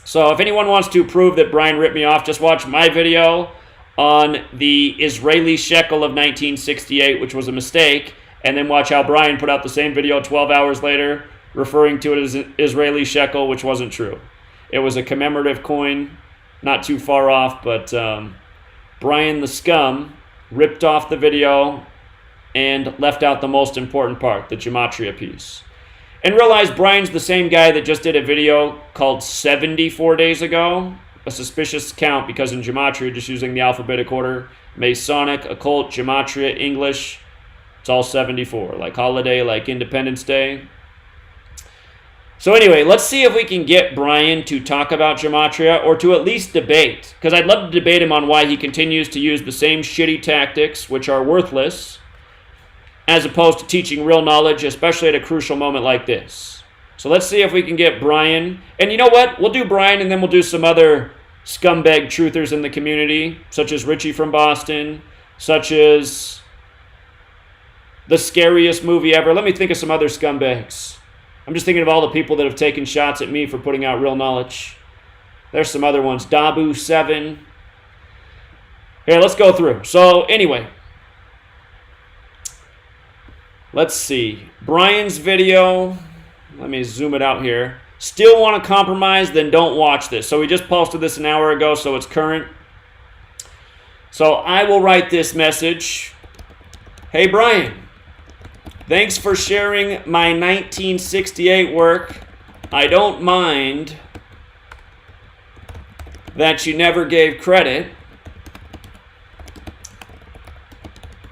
So if anyone wants to prove that Brian ripped me off, just watch my video on the Israeli shekel of 1968, which was a mistake. And then watch how Brian put out the same video 12 hours later, referring to it as Israeli shekel, which wasn't true. It was a commemorative coin. Not too far off, but Brian the Scum ripped off the video and left out the most important part, the Gematria piece. And realize Brian's the same guy that just did a video called 74 days ago, a suspicious count because in Gematria, just using the alphabetic order, Masonic, occult, Gematria, English, it's all 74, like holiday, like Independence Day. So anyway, let's see if we can get Brian to talk about Gematria or to at least debate. Because I'd love to debate him on why he continues to use the same shitty tactics, which are worthless, as opposed to teaching real knowledge, especially at a crucial moment like this. So let's see if we can get Brian. And you know what? We'll do Brian and then we'll do some other scumbag truthers in the community, such as Richie from Boston, such as the scariest movie ever. Let me think of some other scumbags. I'm just thinking of all the people that have taken shots at me for putting out real knowledge. There's some other ones. Dabu 7. Here, let's go through. So, anyway. Let's see. Brian's video. Let me zoom it out here. Still want to compromise? Then don't watch this. So, we just posted this an hour ago, so it's current. So, I will write this message. Hey, Brian. Thanks for sharing my 1968 work. I don't mind that you never gave credit.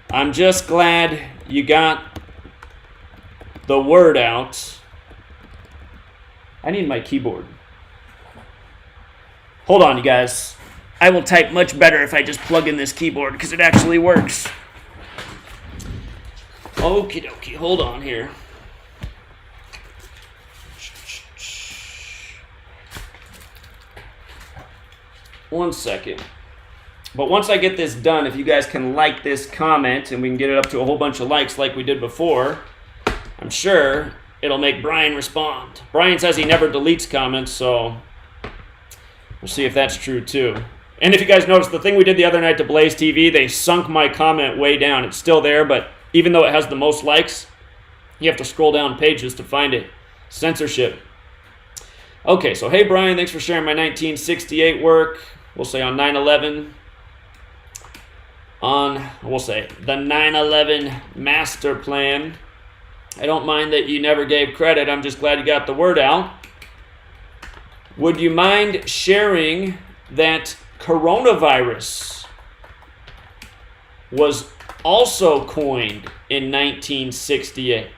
I'm just glad you got the word out. I need my keyboard. Hold on, you guys. I will type much better if I just plug in this keyboard because it actually works. Okie dokie, hold on here. One second. But once I get this done, if you guys can like this comment and we can get it up to a whole bunch of likes like we did before, I'm sure it'll make Brian respond. Brian says he never deletes comments, so we'll see if that's true too. And if you guys noticed, the thing we did the other night to Blaze TV, they sunk my comment way down. It's still there, but even though it has the most likes, you have to scroll down pages to find it. Censorship. Okay, so hey Brian, thanks for sharing my 1968 work. We'll say on 9/11. We'll say the 9/11 master plan. I don't mind that you never gave credit. I'm just glad you got the word out. Would you mind sharing that coronavirus was also coined in 1968?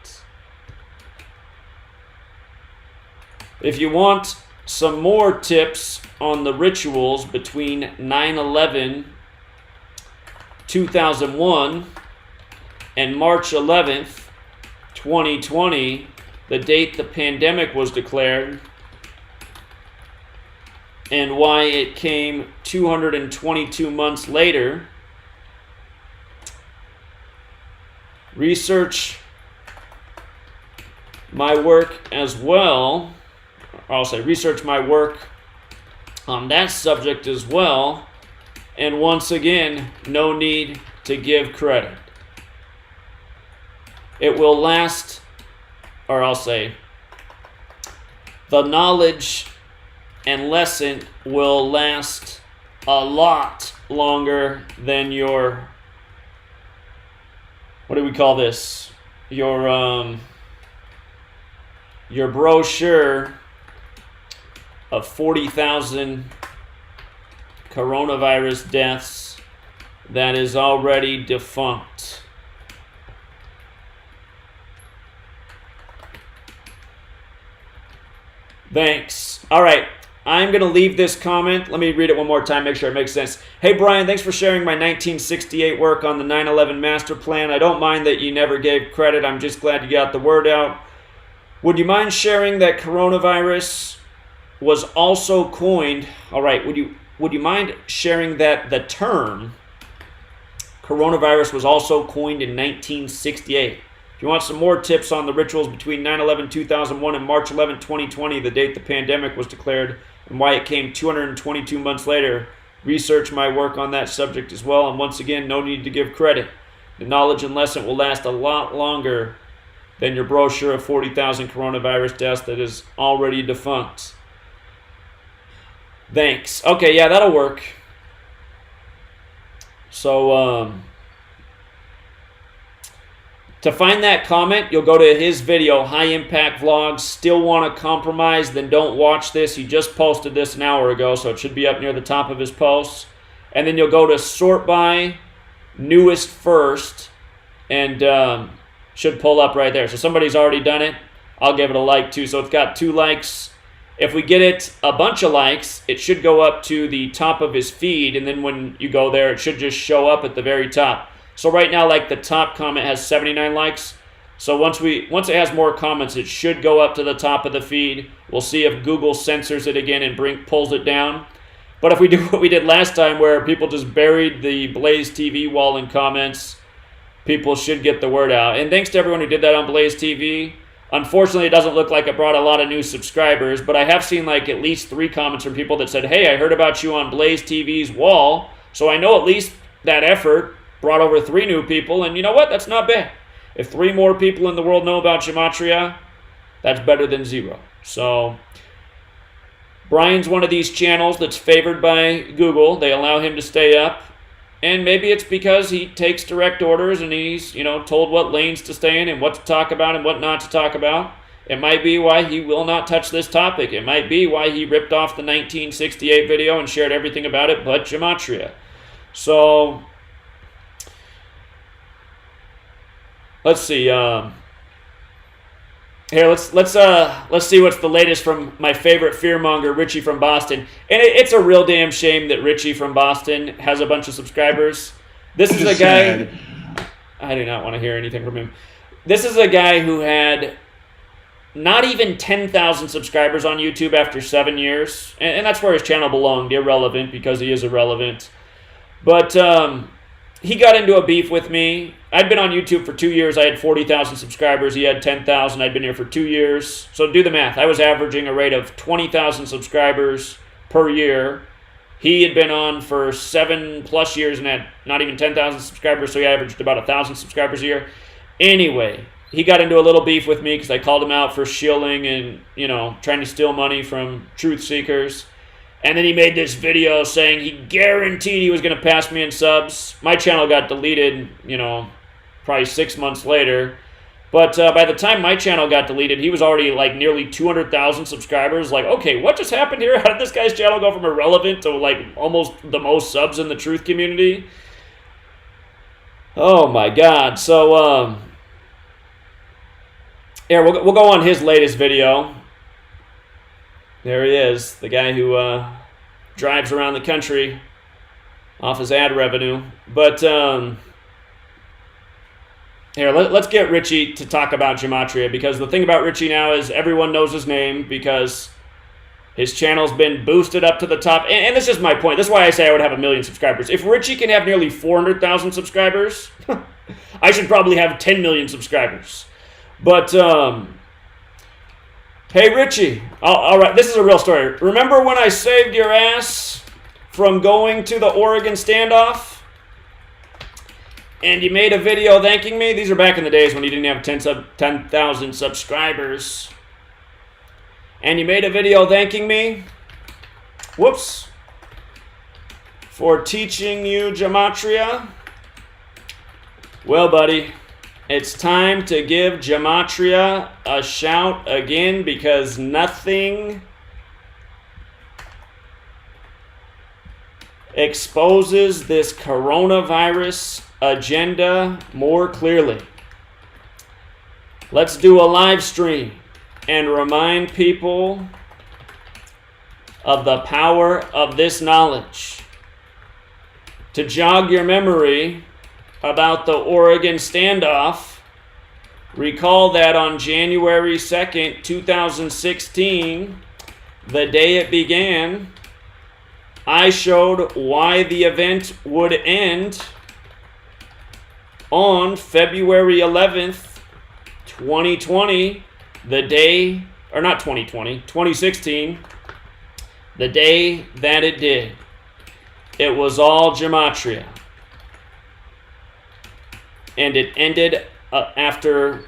If you want some more tips on the rituals between 9/11, 2001, and March 11th, 2020, the date the pandemic was declared, and why it came 222 months later, research my work as well. I'll say research my work on that subject as well. And once again, no need to give credit. It will last, or I'll say, the knowledge and lesson will last a lot longer than your, what do we call this? Your brochure of 40,000 coronavirus deaths that is already defunct. Thanks. All right. I'm going to leave this comment. Let me read it one more time, make sure it makes sense. Hey, Brian, thanks for sharing my 1968 work on the 9/11 master plan. I don't mind that you never gave credit. I'm just glad you got the word out. Would you mind sharing that coronavirus was also coined? All right. Would you mind sharing that the term coronavirus was also coined in 1968? If you want some more tips on the rituals between 9/11, 2001 and March 11, 2020, the date the pandemic was declared, and why it came 222 months later, research my work on that subject as well. And once again, no need to give credit. The knowledge and lesson will last a lot longer than your brochure of 40,000 coronavirus deaths that is already defunct. Thanks. Okay, yeah, that'll work. So, to find that comment, you'll go to his video, High Impact Vlogs. Still want to compromise? Then don't watch this. He just posted this an hour ago, so it should be up near the top of his posts. And then you'll go to Sort By, Newest First, and should pull up right there. So somebody's already done it. I'll give it a like too. So it's got 2 likes. If we get it a bunch of likes, it should go up to the top of his feed, and then when you go there, it should just show up at the very top. So right now, like the top comment has 79 likes. So once it has more comments, it should go up to the top of the feed. We'll see if Google censors it again and pulls it down. But if we do what we did last time, where people just buried the Blaze TV wall in comments, people should get the word out. And thanks to everyone who did that on Blaze TV. Unfortunately, it doesn't look like it brought a lot of new subscribers, but I have seen like at least 3 comments from people that said, hey, I heard about you on Blaze TV's wall, so I know at least that effort brought over 3 new people, and you know what? That's not bad. If 3 more people in the world know about Gematria, that's better than 0. So Brian's one of these channels that's favored by Google. They allow him to stay up. And maybe it's because he takes direct orders and he's, told what lanes to stay in and what to talk about and what not to talk about. It might be why he will not touch this topic. It might be why he ripped off the 1968 video and shared everything about it but Gematria. So let's see. Here, let's see what's the latest from my favorite fearmonger, Richie from Boston. And it's a real damn shame that Richie from Boston has a bunch of subscribers. This is a guy. I do not want to hear anything from him. This is a guy who had not even 10,000 subscribers on YouTube after 7 years, and that's where his channel belonged. Irrelevant because he is irrelevant. But he got into a beef with me. I'd been on YouTube for 2 years. I had 40,000 subscribers. He had 10,000. I'd been here for 2 years. So do the math. I was averaging a rate of 20,000 subscribers per year. He had been on for 7+ years and had not even 10,000 subscribers, so he averaged about 1,000 subscribers a year. Anyway, he got into a little beef with me because I called him out for shilling and, trying to steal money from truth seekers. And then he made this video saying he guaranteed he was going to pass me in subs. My channel got deleted, probably 6 months later. But by the time my channel got deleted, he was already like nearly 200,000 subscribers. Like, okay, what just happened here? How did this guy's channel go from irrelevant to like almost the most subs in the truth community? Oh my God. So, yeah, we'll go on his latest video. There he is, the guy who drives around the country off his ad revenue. But here, let's get Richie to talk about Gematria, because the thing about Richie now is everyone knows his name because his channel's been boosted up to the top. And this is my point. This is why I say I would have 1 million subscribers. If Richie can have nearly 400,000 subscribers, I should probably have 10 million subscribers. But, hey, Richie, all right, this is a real story. Remember when I saved your ass from going to the Oregon standoff? And you made a video thanking me? These are back in the days when you didn't have 10,000 subscribers. And you made a video thanking me, whoops, for teaching you Gematria. Well, buddy, it's time to give Gematria a shout again, because nothing exposes this coronavirus agenda more clearly. Let's do a live stream and remind people of the power of this knowledge. To jog your memory about the Oregon standoff, recall that on January 2nd, 2016, the day it began, I showed why the event would end on February 11th, 2020, the day, or not 2020, 2016, the day that it did. It was all Gematria. And it ended after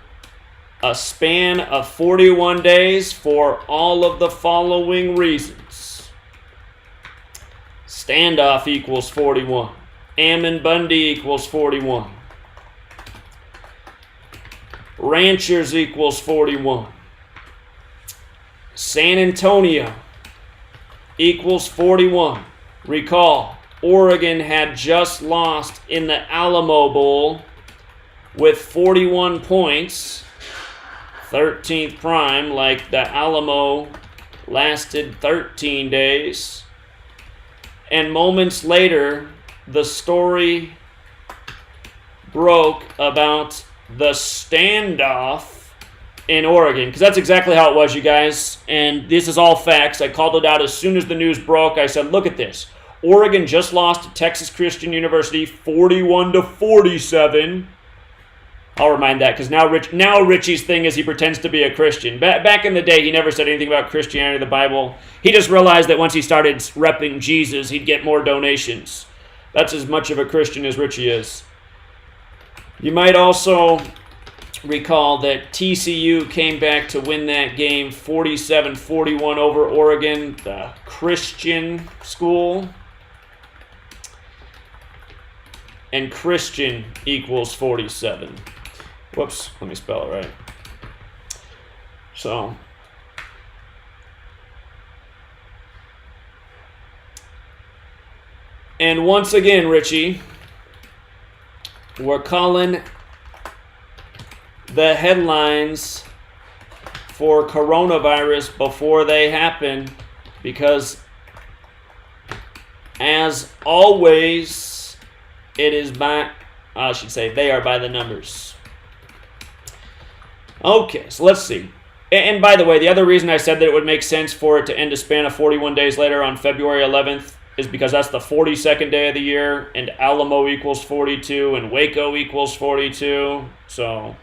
a span of 41 days for all of the following reasons. Standoff equals 41. Ammon Bundy equals 41. Ranchers equals 41. San Antonio equals 41. Recall, Oregon had just lost in the Alamo Bowl with 41 points, 13th prime, like the Alamo lasted 13 days. And moments later, the story broke about the standoff in Oregon, because that's exactly how it was, you guys. And this is all facts. I called it out as soon as the news broke. I said, look at this. Oregon just lost to Texas Christian University 41-47. I'll remind that, because now Richie's thing is he pretends to be a Christian. Back in the day, he never said anything about Christianity or the Bible. He just realized that once he started repping Jesus, he'd get more donations. That's as much of a Christian as Richie is. You might also recall that TCU came back to win that game 47-41 over Oregon, the Christian school. And Christian equals 47. Whoops, let me spell it right. So, and once again, Richie, we're calling the headlines for coronavirus before they happen, because as always, it is they are by the numbers. Okay, so let's see. And by the way, the other reason I said that it would make sense for it to end a span of 41 days later on February 11th is because that's the 42nd day of the year, and Alamo equals 42, and Waco equals 42. So,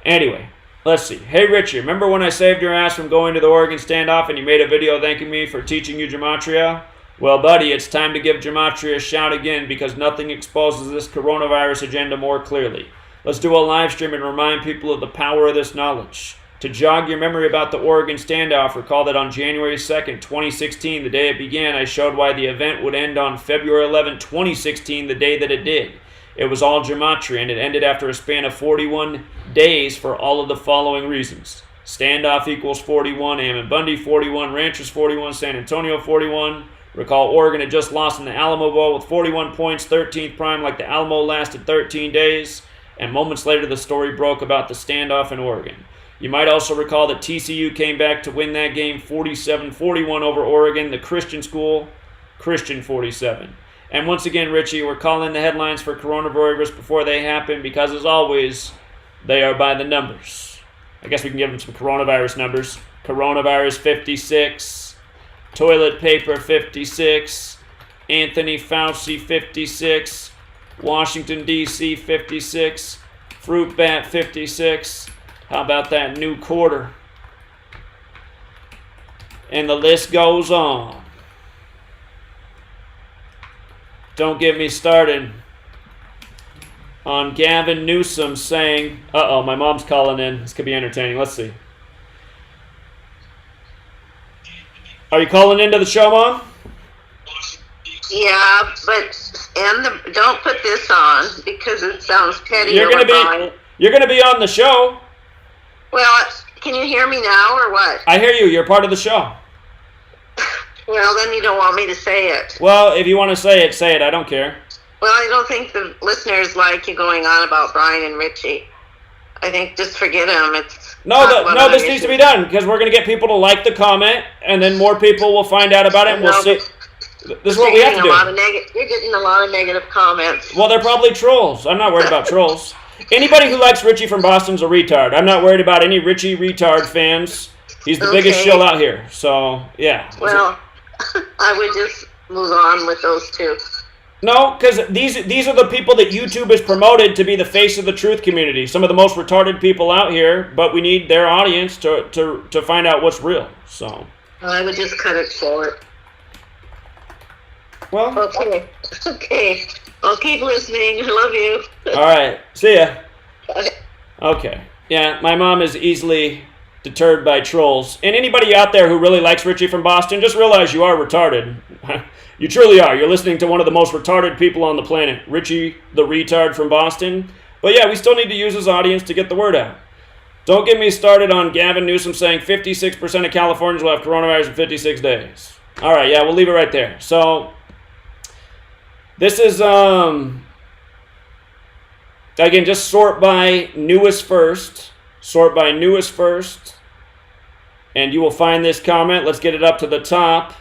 anyway, let's see. Hey, Richie, remember when I saved your ass from going to the Oregon standoff and you made a video thanking me for teaching you Gematria? Well, buddy, it's time to give Gematria a shout again because nothing exposes this coronavirus agenda more clearly. Let's do a live stream and remind people of the power of this knowledge. To jog your memory about the Oregon standoff, recall that on January 2nd, 2016, the day it began, I showed why the event would end on February 11, 2016, the day that it did. It was all Gematria, and it ended after a span of 41 days for all of the following reasons. Standoff equals 41, Ammon Bundy 41, Ranchers 41, San Antonio 41. Recall Oregon had just lost in the Alamo Bowl with 41 points, 13th prime, like the Alamo lasted 13 days. And moments later, the story broke about the standoff in Oregon. You might also recall that TCU came back to win that game 47-41 over Oregon, the Christian school, Christian 47. And once again, Richie, we're calling the headlines for coronavirus before they happen because, as always, they are by the numbers. I guess we can give them some coronavirus numbers. Coronavirus 56, toilet paper 56, Anthony Fauci 56, Washington, D.C. 56, fruit bat 56. How about that new quarter? And the list goes on. Don't get me started on Gavin Newsom saying, uh-oh, my mom's calling in. This could be entertaining. Let's see. Are you calling into the show, Mom? Yeah, but don't put this on because it sounds petty. You're gonna be on the show. Well, can you hear me now or what? I hear you. You're part of the show. Well, then you don't want me to say it. Well, if you want to say it, say it. I don't care. Well, I don't think the listeners like you going on about Brian and Richie. I think just forget them. This needs to be done because we're going to get people to like the comment, and then more people will find out about it, and we'll see. This is what we have to do. You're getting a lot of negative comments. Well, they're probably trolls. I'm not worried about trolls. Anybody who likes Richie from Boston's a retard. I'm not worried about any Richie retard fans. He's the biggest shill out here. So, yeah. Well, I would just move on with those two. No, because these are the people that YouTube has promoted to be the face of the truth community. Some of the most retarded people out here, but we need their audience to find out what's real. So I would just cut it short. Well, okay. I'll keep listening. I love you. All right. See ya. Bye. Okay. Yeah, my mom is easily deterred by trolls. And anybody out there who really likes Richie from Boston, just realize you are retarded. You truly are. You're listening to one of the most retarded people on the planet, Richie the retard from Boston. But yeah, we still need to use his audience to get the word out. Don't get me started on Gavin Newsom saying 56% of Californians will have coronavirus in 56 days. All right, yeah, we'll leave it right there. So this is, again, just sort by newest first. Sort by newest first. And you will find this comment. Let's get it up to the top.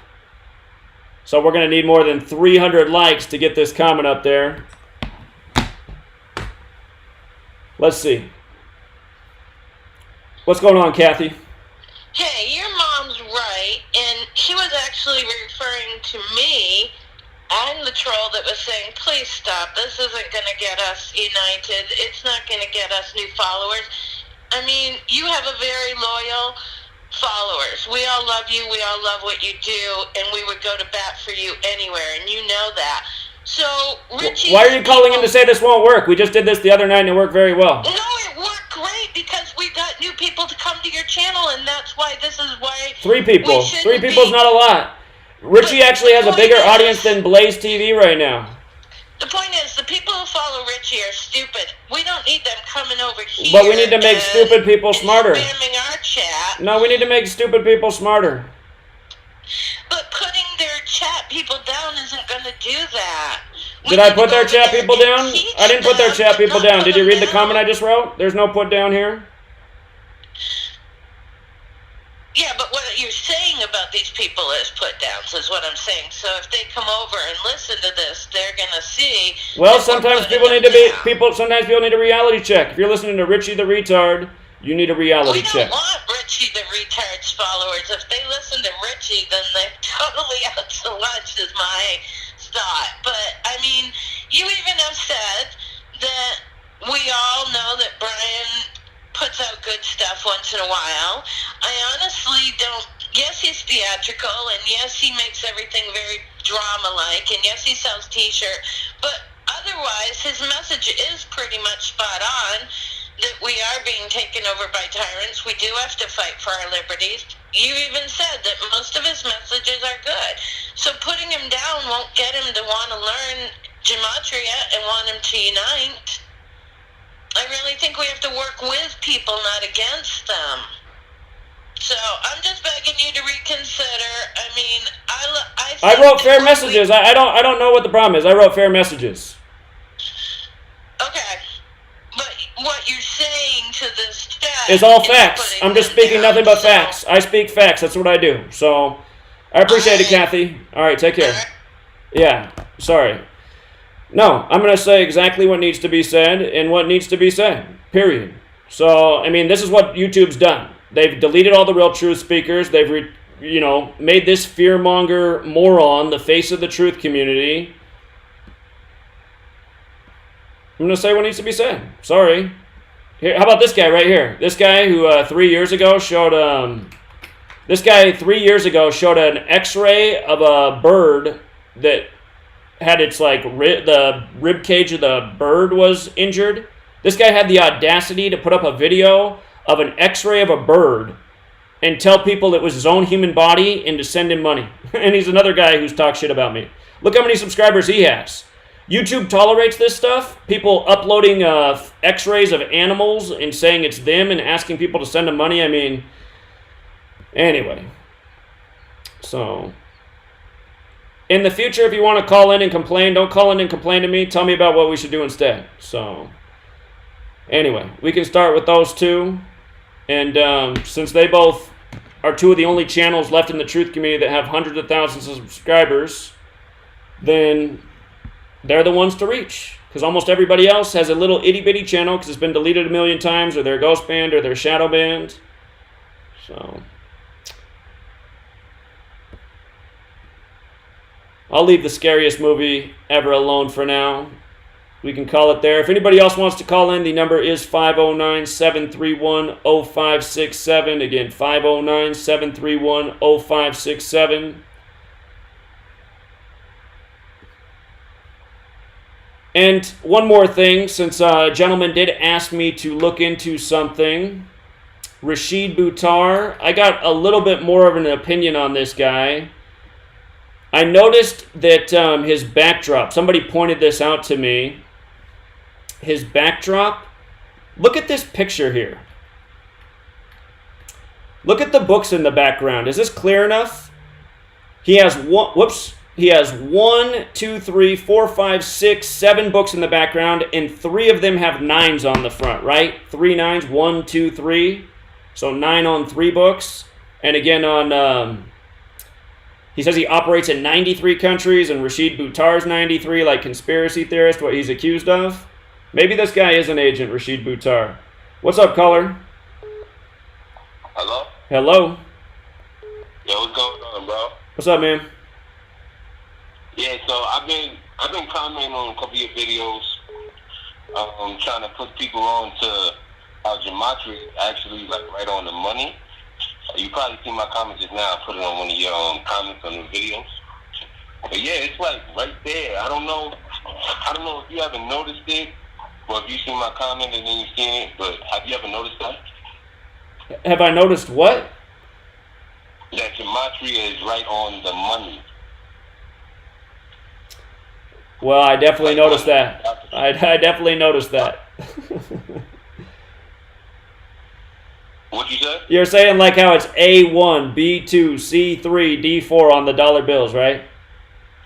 So we're going to need more than 300 likes to get this comment up there. Let's see. What's going on, Kathy? Hey, your mom's right, and she was actually referring to me. I'm the troll that was saying, please stop. This isn't going to get us united. It's not going to get us new followers. I mean, you have a very loyal followers. We all love you. We all love what you do, and we would go to bat for you anywhere, and you know that. So, Richie... Why are you calling in to say this won't work? We just did this the other night, and it worked very well. No, it worked great, because we got new people to come to your channel, and that's why this is why... 3 people. 3 people's not a lot. Richie actually has a bigger audience than Blaze TV right now. The point is, the people who follow Richie are stupid. We don't need them coming over here. But we need to make stupid people smarter. Spamming our chat. No, we need to make stupid people smarter. But putting their chat people down isn't going to do that. Did I put their chat people down? I didn't put their chat people down. Did you read the comment I just wrote? There's no put down here. Yeah, but what you're saying about these people is put downs, is what I'm saying. So if they come over and listen to this, they're gonna see. Well, sometimes people need to be Sometimes people need a reality check. If you're listening to Richie the retard, you need a reality check. We don't want Richie the retard's followers. If they listen to Richie, then they're totally out to lunch, is my thought. But I mean, you even have said that we all know that Brian puts out good stuff once in a while. I honestly don't. Yes, he's theatrical, and yes, he makes everything very drama-like, and yes, he sells T-shirts, but otherwise, his message is pretty much spot on, that we are being taken over by tyrants. We do have to fight for our liberties. You even said that most of his messages are good. So putting him down won't get him to want to learn Gematria and want him to unite. I really think we have to work with people, not against them. So I'm just begging you to reconsider. I mean, I wrote fair messages. I don't know what the problem is. I wrote fair messages. Okay. But what you're saying to this chat is all facts. I'm just speaking nothing but facts. I speak facts. That's what I do. So I appreciate it, Kathy. All right, take care. Yeah, sorry. No, I'm going to say exactly what needs to be said and what needs to be said, period. So, I mean, this is what YouTube's done. They've deleted all the real truth speakers. They've, made this fearmonger moron the face of the truth community. I'm going to say what needs to be said. Sorry. Here, how about this guy right here? This guy who 3 years ago showed an X-ray of a bird that had its the rib cage of the bird was injured. This guy had the audacity to put up a video of an X-ray of a bird and tell people it was his own human body and to send him money. And he's another guy who's talked shit about me. Look how many subscribers he has. YouTube tolerates this stuff. People uploading X-rays of animals and saying it's them and asking people to send them money. I mean, anyway. So, in the future, if you want to call in and complain, don't call in and complain to me. Tell me about what we should do instead. So, anyway, we can start with those two. And since they both are two of the only channels left in the truth community that have hundreds of thousands of subscribers, then they're the ones to reach, because almost everybody else has a little itty-bitty channel because it's been deleted a million times, or they're ghost banned, or they're shadow banned. So I'll leave the scariest movie ever alone for now. We can call it there. If anybody else wants to call in, the number is 509-731-0567. Again, 509-731-0567. And one more thing, since a gentleman did ask me to look into something. Rashid Buttar, I got a little bit more of an opinion on this guy. I noticed that his backdrop, somebody pointed this out to me. His backdrop, look at this picture here. Look at the books in the background. Is this clear enough? He has He has 1, 2, 3, 4, 5, 6, 7 books in the background, and 3 of them have 9s on the front, right? 3 9s, 1, 2, 3. So 9 on 3 books. And again on, he says he operates in 93 countries, and Rashid Buttar's 93, like conspiracy theorist, what he's accused of. Maybe this guy is an agent, Rashid Buttar. What's up, caller? Hello? Hello? Yo, what's going on, bro? What's up, man? Yeah, so I've been commenting on a couple of your videos, trying to put people on to how Gematria is actually right on the money. You probably see my comments just now. I put it on one of your comments on the videos. But yeah, it's right there. I don't know if you ever noticed it, or if you see my comment and then you seen it. But have you ever noticed that? Have I noticed what? That Gematria is right on the money. Well, I definitely noticed that. I definitely noticed that. What'd you say? You're saying like how it's A1, B2, C3, D4 on the dollar bills, right?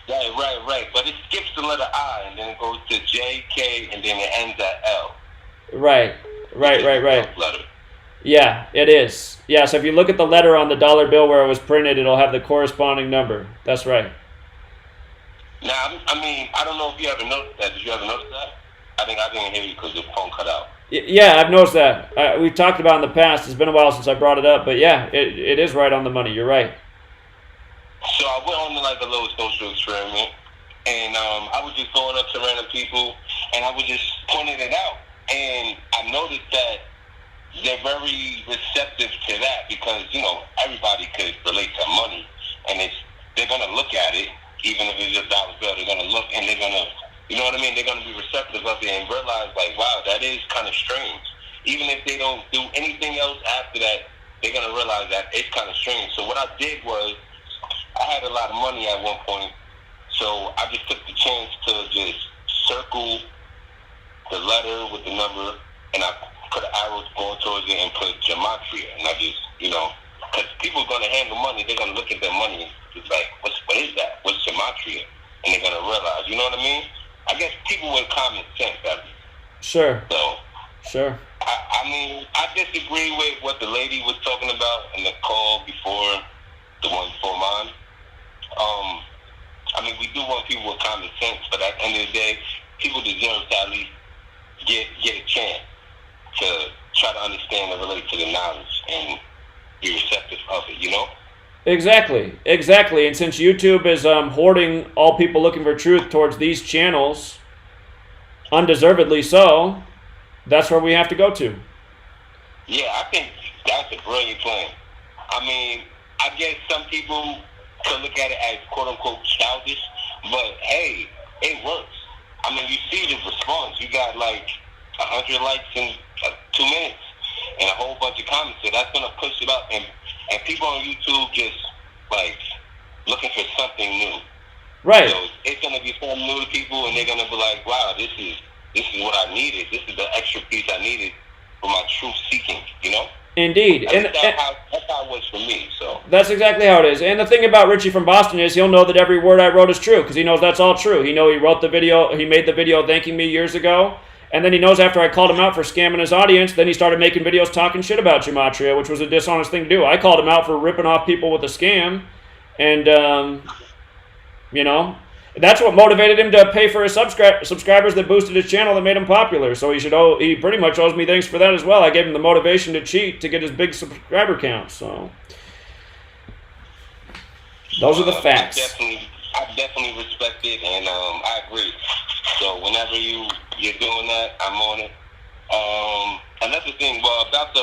Right. But it skips the letter I, and then it goes to J, K, and then it ends at L. Right. Letter. Yeah, it is. Yeah, so if you look at the letter on the dollar bill where it was printed, it'll have the corresponding number. That's right. Now, I mean, I don't know if you ever noticed that. Did you ever notice that? I didn't hear you because your phone cut out. Yeah, I've noticed that. We've talked about it in the past. It's been a while since I brought it up, but yeah, it is right on the money. You're right. So I went on a little social experiment, and I was just going up to random people, and I was just pointing it out. And I noticed that they're very receptive to that because, everybody could relate to money, and they're going to look at it, even if it's just dollar bill, they're gonna look and they're gonna, you know what I mean? They're gonna be receptive of it and realize, like, wow, that is kind of strange. Even if they don't do anything else after that, they're gonna realize that it's kind of strange. So what I did was, I had a lot of money at one point, so I just took the chance to just circle the letter with the number, and I put an arrow going towards it and put Gematria, and I just, you know, because people are gonna handle money, they're gonna look at their money, it's like, what is that? What's Gematria? And they're gonna realize, you know what I mean? I guess people with common sense, Sure. So, sure. I mean, I disagree with what the lady was talking about in the call before, the one before mine. I mean, we do want people with common sense, but at the end of the day, people deserve to at least get a chance to try to understand and relate to the knowledge and be receptive of it, you know? Exactly. And since YouTube is hoarding all people looking for truth towards these channels, undeservedly so, that's where we have to go to. Yeah, I think that's a brilliant plan. I mean, I guess some people could look at it as quote-unquote childish, but hey, it works. I mean, you see the response. You got like 100 likes in 2 minutes and a whole bunch of comments. So that's going to push it up. And people on YouTube just like looking for something new. Right. So it's going to be something new to people, and they're going to be like, wow, this is what I needed. This is the extra piece I needed for my truth seeking, you know? Indeed. That's how it was for me. So that's exactly how it is. And the thing about Richie from Boston is he'll know that every word I wrote is true because he knows that's all true. He wrote the video, he made the video thanking me years ago, and then he knows after I called him out for scamming his audience, then he started making videos talking shit about Gematria, which was a dishonest thing to do. I called him out for ripping off people with a scam, and, you know, that's what motivated him to pay for his subscribers that boosted his channel that made him popular. So he pretty much owes me thanks for that as well. I gave him the motivation to cheat to get his big subscriber count. So those are the facts. I definitely respect it, and I agree. So whenever you're doing that, I'm on it. Another thing, well, about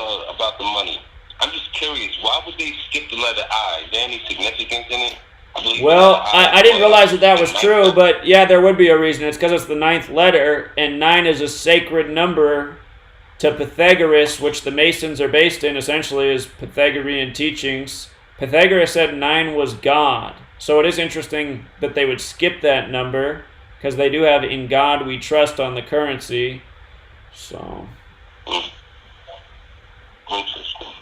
the money, I'm just curious. Why would they skip the letter I? Is there any significance in it? Well, I didn't realize that was true, but yeah, there would be a reason. It's because it's the 9th letter, and 9 is a sacred number to Pythagoras, which the Masons are based in, essentially, is Pythagorean teachings. Pythagoras said 9 was God. So it is interesting that they would skip that number, because they do have "In God We Trust" on the currency. So, interesting.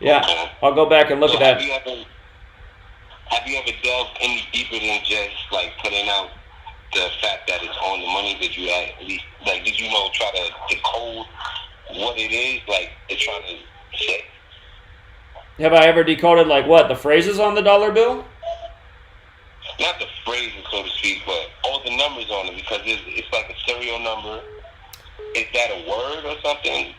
Yeah, okay. I'll go back and look at that. Have you ever delved any deeper than just like putting out the fact that it's on the money? Did you at least did you try to decode what it is it's trying to say? Have I ever decoded the phrases on the dollar bill? Not the phrases, so to speak, but all the numbers on it, because it's like a serial number. Is that a word or something?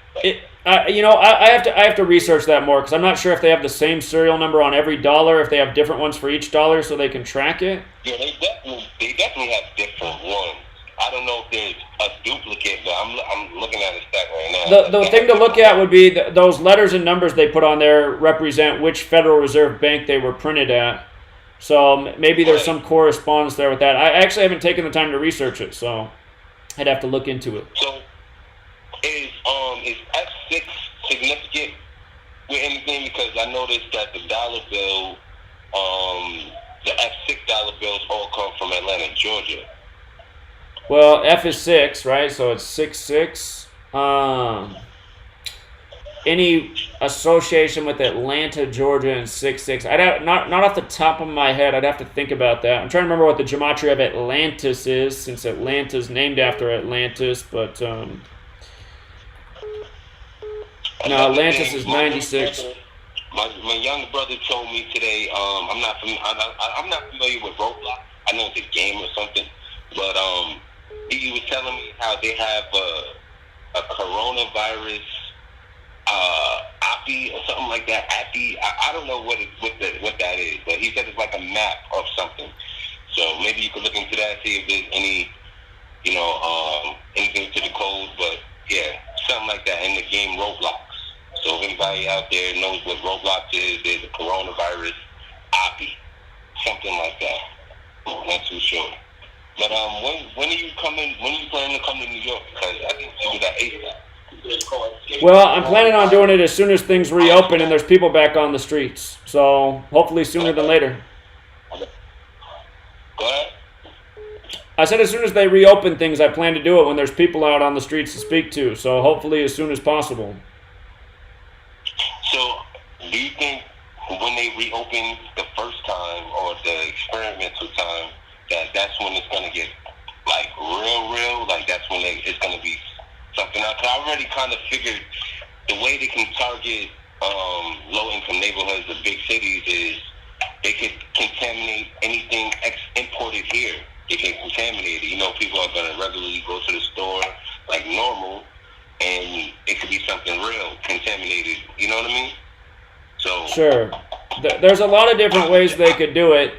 I have to research that more because I'm not sure if they have the same serial number on every dollar, if they have different ones for each dollar so they can track it. Yeah, they definitely have different ones. I don't know if there's a duplicate, but I'm looking at a stack right now. The thing to look at would be those letters and numbers they put on there represent which Federal Reserve Bank they were printed at. So maybe there's some correspondence there with that. I actually haven't taken the time to research it, so I'd have to look into it. So is F6 significant with anything? Because I noticed that the dollar bill, the F6 dollar bills all come from Atlanta, Georgia. Well, F is 6, right? So it's 66. Any association with Atlanta, Georgia, and 66? Not off the top of my head. I'd have to think about that. I'm trying to remember what the gematria of Atlantis is, since Atlanta's named after Atlantis. But no, Atlantis is 96. My younger brother told me today. I'm not familiar with Roblox. I know it's a game or something, but he was telling me how they have a coronavirus API or something like that. API, I don't know what that is, but he said it's like a map of something. So maybe you could look into that, see if there's any, anything to the code. But yeah, something like that in the game Roblox. So if anybody out there knows what Roblox is, there's a coronavirus API, something like that. Not too sure. But when are you coming? When are you planning to come to New York? Because I think you do that ASAP. Well, I'm planning on doing it as soon as things reopen and there's people back on the streets. So hopefully sooner than later. Go ahead. I said as soon as they reopen things, I plan to do it when there's people out on the streets to speak to. So hopefully as soon as possible. So, do you think when they reopen the first time or the experimental time, that's when it's going to get, like, real? Like, that's when it's going to be something else? 'Cause I already kind of figured the way they can target low-income neighborhoods of big cities is they could contaminate anything imported here. They can contaminate it. You know, people are going to regularly go to the store like normal, and it could be something real, contaminated. You know what I mean? So Sure. There's a lot of different ways they could do it.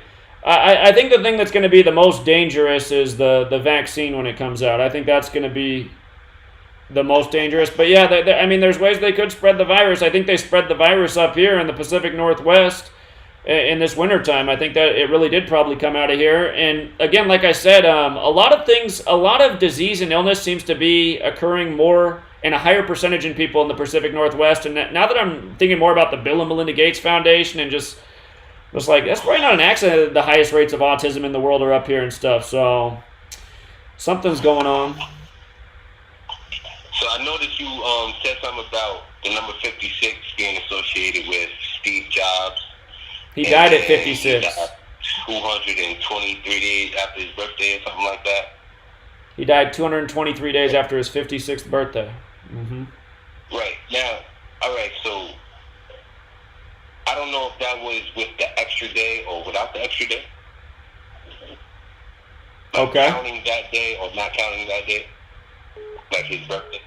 I think the thing that's going to be the most dangerous is the vaccine when it comes out. I think that's going to be the most dangerous. But yeah, I mean, there's ways they could spread the virus. I think they spread the virus up here in the Pacific Northwest in this wintertime. I think that it really did probably come out of here. And again, like I said, a lot of disease and illness seems to be occurring more and a higher percentage in people in the Pacific Northwest. And now that I'm thinking more about the Bill and Melinda Gates Foundation and just like, that's probably not an accident that the highest rates of autism in the world are up here and stuff. So something's going on. So I know that you said something about the number 56 being associated with Steve Jobs. He died at 56. 223 days after his birthday or something like that. He died 223 days after his 56th birthday. Mm-hmm. Right. Now, all right, so I don't know if that was with the extra day or without the extra day. Like Okay. counting that day or not counting that day, like his birthday.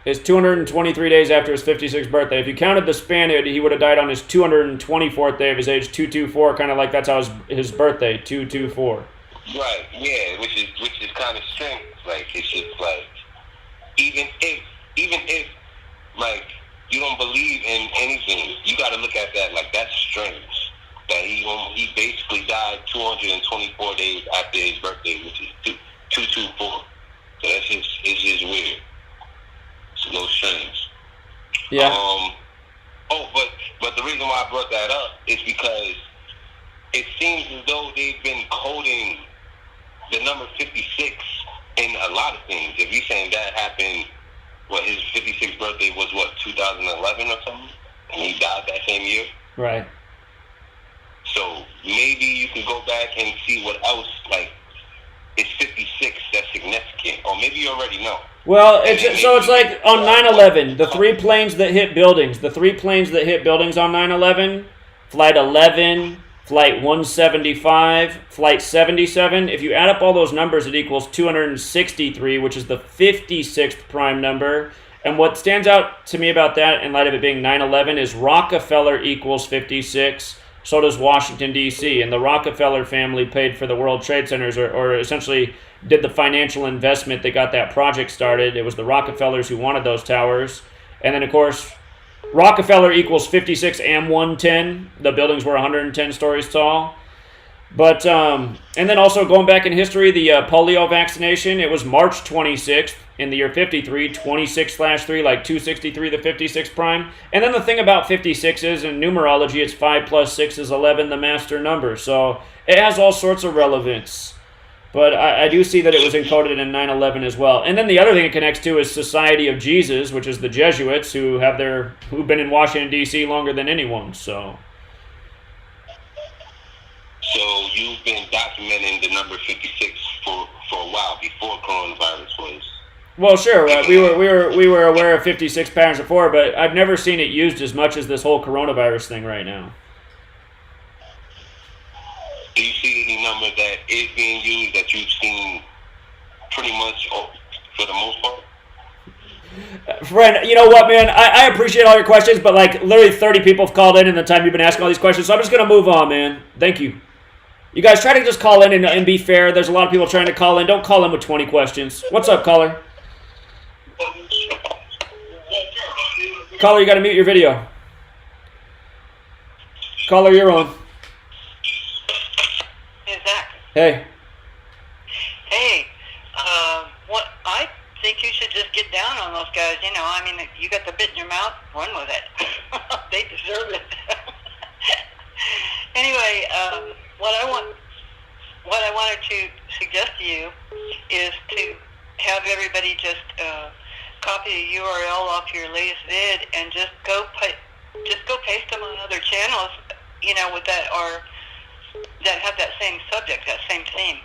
It's 223 days after his 56th birthday. If you counted the span, he would have died on his 224th day of his age, 224, kind of like that's how his birthday, 224. Right, yeah, which is kind of strange. Like, it's just like, even if like you don't believe in anything, you got to look at that like that's strange. That he basically died 224 days after his birthday, which is 224. So it's just weird. It's a little strange. Yeah. But the reason why I brought that up is because it seems as though they've been coding the number 56 in a lot of things. If you're saying that happened, his 56th birthday was 2011 or something, and he died that same year. Right. So maybe you can go back and see what else, like, is 56 that's significant, or maybe you already know. Well, it's like on 9/11, the three planes that hit buildings. The three planes that hit buildings on 9/11, Flight 11, Flight 175, Flight 77. If you add up all those numbers, it equals 263, which is the 56th prime number. And what stands out to me about that, in light of it being 9/11, is Rockefeller equals 56. So does Washington, D.C. And the Rockefeller family paid for the World Trade Centers, or essentially did the financial investment that got that project started. It was the Rockefellers who wanted those towers. And then, of course, Rockefeller equals 56 and 110. The buildings were 110 stories tall. But, and then also going back in history, the polio vaccination, it was March 26th in the year 53, 26/3, like 263, the 56 prime. And then the thing about 56 is, in numerology, it's 5 plus 6 is 11, the master number. So it has all sorts of relevance. But I do see that it was encoded in 9/11 as well. And then the other thing it connects to is Society of Jesus, which is the Jesuits who've been in Washington, D.C. longer than anyone. So you've been documenting the number 56 for a while before coronavirus was. Well, sure. We were aware of 56 patterns before, but I've never seen it used as much as this whole coronavirus thing right now. Do you see any number that is being used that you've seen pretty much for the most part? Friend, you know what, man? I appreciate all your questions, but like literally 30 people have called in the time you've been asking all these questions, so I'm just going to move on, man. Thank you. You guys try to just call in and be fair. There's a lot of people trying to call in. Don't call in with 20 questions. What's up, caller? Caller, you got to mute your video. Caller, you're on. Hey. Hey, what I think you should just get down on those guys. You know, I mean, you got the bit in your mouth, run with it. They deserve it. Anyway, what I wanted to suggest to you is to have everybody just copy the URL off your latest vid and just go paste them on other channels. You know, with that have that same subject, that same theme.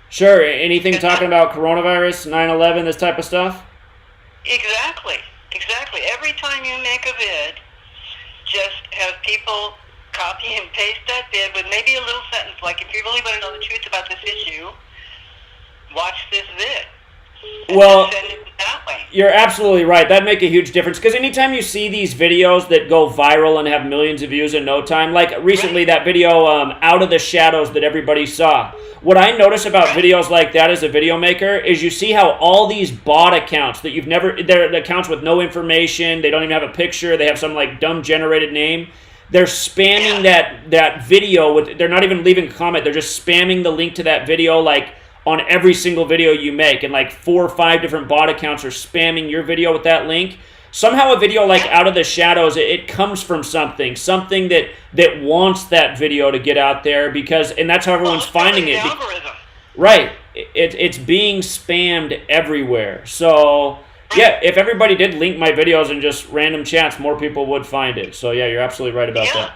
Sure. Anything talking about coronavirus, 9/11, this type of stuff? Exactly. Every time you make a vid, just have people copy and paste that vid with maybe a little sentence like, if you really want to know the truth about this issue, watch this vid. And Well, send it that way. you're absolutely right. That'd make a huge difference, because anytime you see these videos that go viral and have millions of views in no time, like recently that video, Out of the Shadows, that everybody saw. What I notice about videos like that as a video maker is you see how all these bot accounts that they're accounts with no information, they don't even have a picture, they have some like dumb generated name. They're spamming that video they're not even leaving a comment, they're just spamming the link to that video like on every single video you make, and like 4 or 5 different bot accounts are spamming your video with that link. Somehow a video like Out of the Shadows, it comes from something that wants that video to get out there, and that's how everyone's finding it. Algorithm. Right. It's being spammed everywhere. So, yeah, if everybody did link my videos in just random chats, more people would find it. So, yeah, you're absolutely right about that.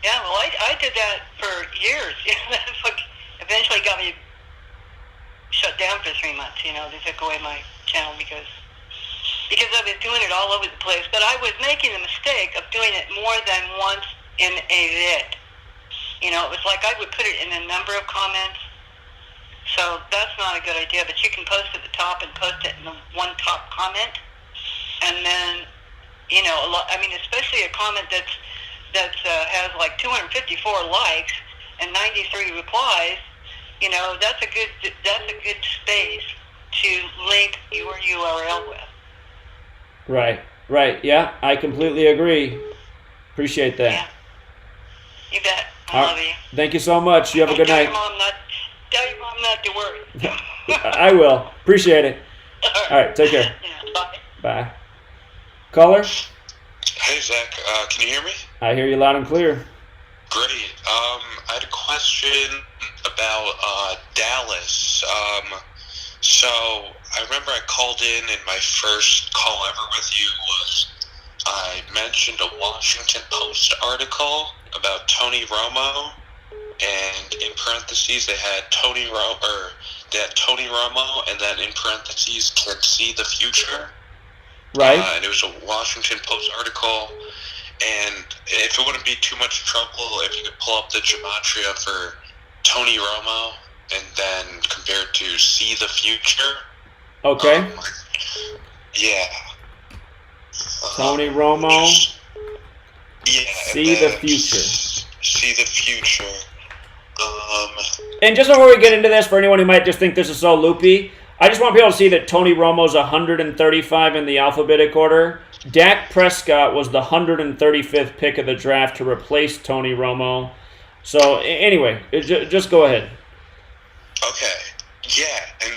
Yeah, well, I did that for years. That's what eventually got me shut down for 3 months. You know, they took away my channel because I was doing it all over the place. But I was making the mistake of doing it more than once in a vid. You know, it was like I would put it in a number of comments. So that's not a good idea. But you can post at the top and post it in the one top comment. And then, you know, especially a comment that has like 254 likes and 93 replies. You know, that's a good space to link your URL with. Right. Yeah, I completely agree. Appreciate that. Yeah. You bet. I love you. Thank you so much. You have a good night. Tell your mom not to worry. I will. Appreciate it. All right, take care. Yeah, bye. Bye. Caller? Hey, Zach. Can you hear me? I hear you loud and clear. Great. I had a question about Dallas. So I remember I called in, and my first call ever with you was I mentioned a Washington Post article about Tony Romo, and in parentheses they had Tony Romo, and then in parentheses can see the future. Right. And it was a Washington Post article. And if it wouldn't be too much trouble, if you could pull up the Gematria for Tony Romo and then compare it to See the Future. Okay. Yeah. Tony Romo. Yeah. See the Future. See the Future. And just before we get into this, for anyone who might just think this is so loopy, I just want people to see that Tony Romo's 135 in the alphabetic order. Dak Prescott was the 135th pick of the draft to replace Tony Romo. So, anyway, just go ahead. Okay. Yeah, and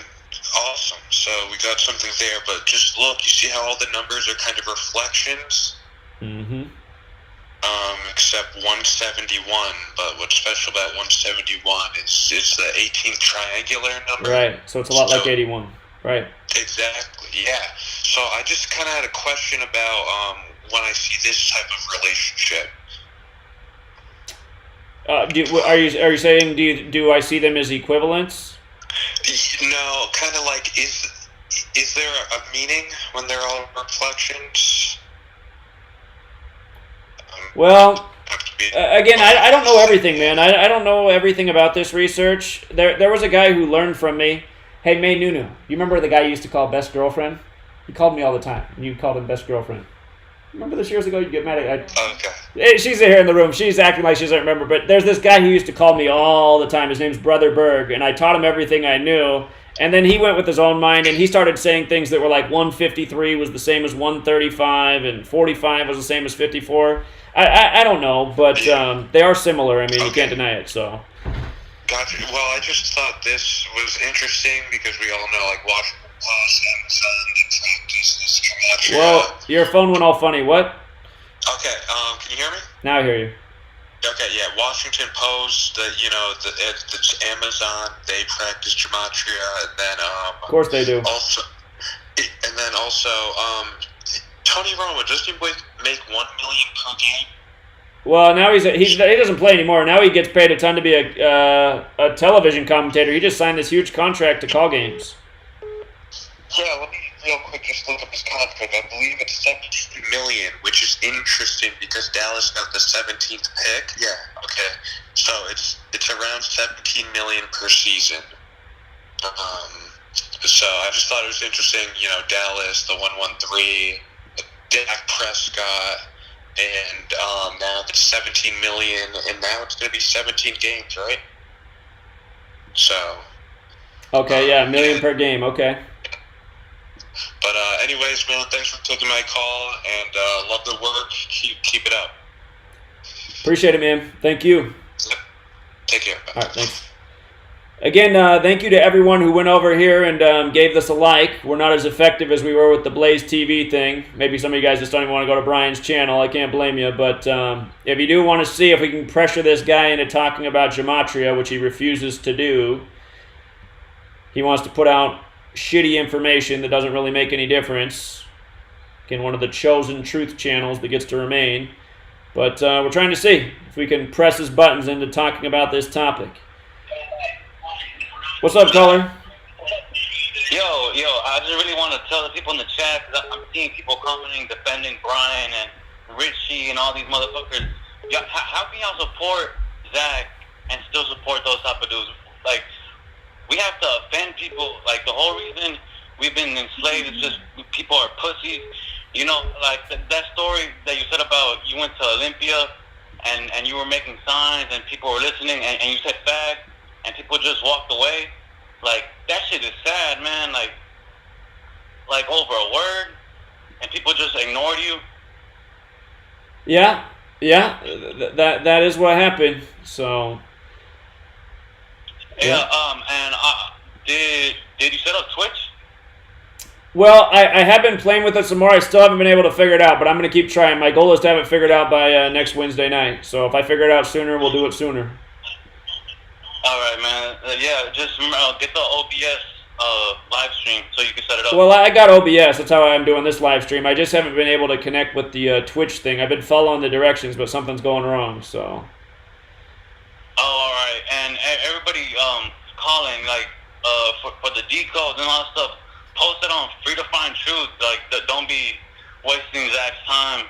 awesome. So we got something there, but just look, you see how all the numbers are kind of reflections? Mm-hmm. Except 171, but what's special about 171 is it's the 18th triangular number. Right, so it's a lot like 81. Right. Exactly, yeah. So I just kind of had a question about when I see this type of relationship. Are you saying do I see them as equivalents? No, kind of like is there a meaning when they're all reflections? Well, again, I don't know everything, man. I don't know everything about this research. There was a guy who learned from me. Hey, May Nunu, you remember the guy you used to call best girlfriend? He called me all the time, and you called him best girlfriend. Remember this years ago? You get mad at Okay. Hey, she's here in the room. She's acting like she doesn't remember, but there's this guy who used to call me all the time. His name's Brother Berg, and I taught him everything I knew. And then he went with his own mind, and he started saying things that were like 153 was the same as 135, and 45 was the same as 54. I don't know, but they are similar. I mean, you can't deny it. So. Gotcha. Well, I just thought this was interesting because we all know, like, Washington Post, Amazon, they practice this Gematria. Well, your phone went all funny. What? Okay, can you hear me? Now I hear you. Okay, yeah, Washington Post, it's Amazon, they practice Gematria, and then, Of course they do. Also, Tony Romo, doesn't he make $1 million per game? Well, now he doesn't play anymore. Now he gets paid a ton to be a television commentator. He just signed this huge contract to call games. Yeah, let me real quick just look up his contract. I believe it's $17 million, which is interesting because Dallas got the 17th pick. Yeah. Okay. So it's around $17 million per season. So I just thought it was interesting. You know, Dallas, the 113, Dak Prescott. And now it's $17 million, and now it's going to be 17 games, right? So. Okay, yeah, $1 million per game. Okay. But anyways, man, thanks for taking my call, and love the work. Keep it up. Appreciate it, man. Thank you. Take care. Bye. All right, thanks. Again, thank you to everyone who went over here and gave this a like. We're not as effective as we were with the Blaze TV thing. Maybe some of you guys just don't even want to go to Brian's channel. I can't blame you. But if you do want to see if we can pressure this guy into talking about Gematria, which he refuses to do, he wants to put out shitty information that doesn't really make any difference. Again, one of the chosen truth channels that gets to remain. But we're trying to see if we can press his buttons into talking about this topic. What's up, caller? Yo, I just really want to tell the people in the chat, because I'm seeing people commenting, defending Brian and Richie and all these motherfuckers. How can y'all support Zach and still support those type of dudes? Like, we have to offend people. Like, the whole reason we've been enslaved is just people are pussies. You know, like that story that you said about you went to Olympia and you were making signs and people were listening and you said fag and people just walked away. Like, that shit is sad, man. Like over a word and people just ignored you. Yeah, that is what happened. So. Yeah. And did you set up Twitch? Well, I have been playing with it some more. I still haven't been able to figure it out, but I'm going to keep trying. My goal is to have it figured out by next Wednesday night. So if I figure it out sooner, we'll do it sooner. All right, man. Yeah, just get the OBS live stream so you can set it up. Well, I got OBS. That's how I'm doing this live stream. I just haven't been able to connect with the Twitch thing. I've been following the directions, but something's going wrong. So. Oh, all right. And everybody calling like for the decodes and all that stuff. Post it on Free to Find Truth. Like, don't be wasting Zach's time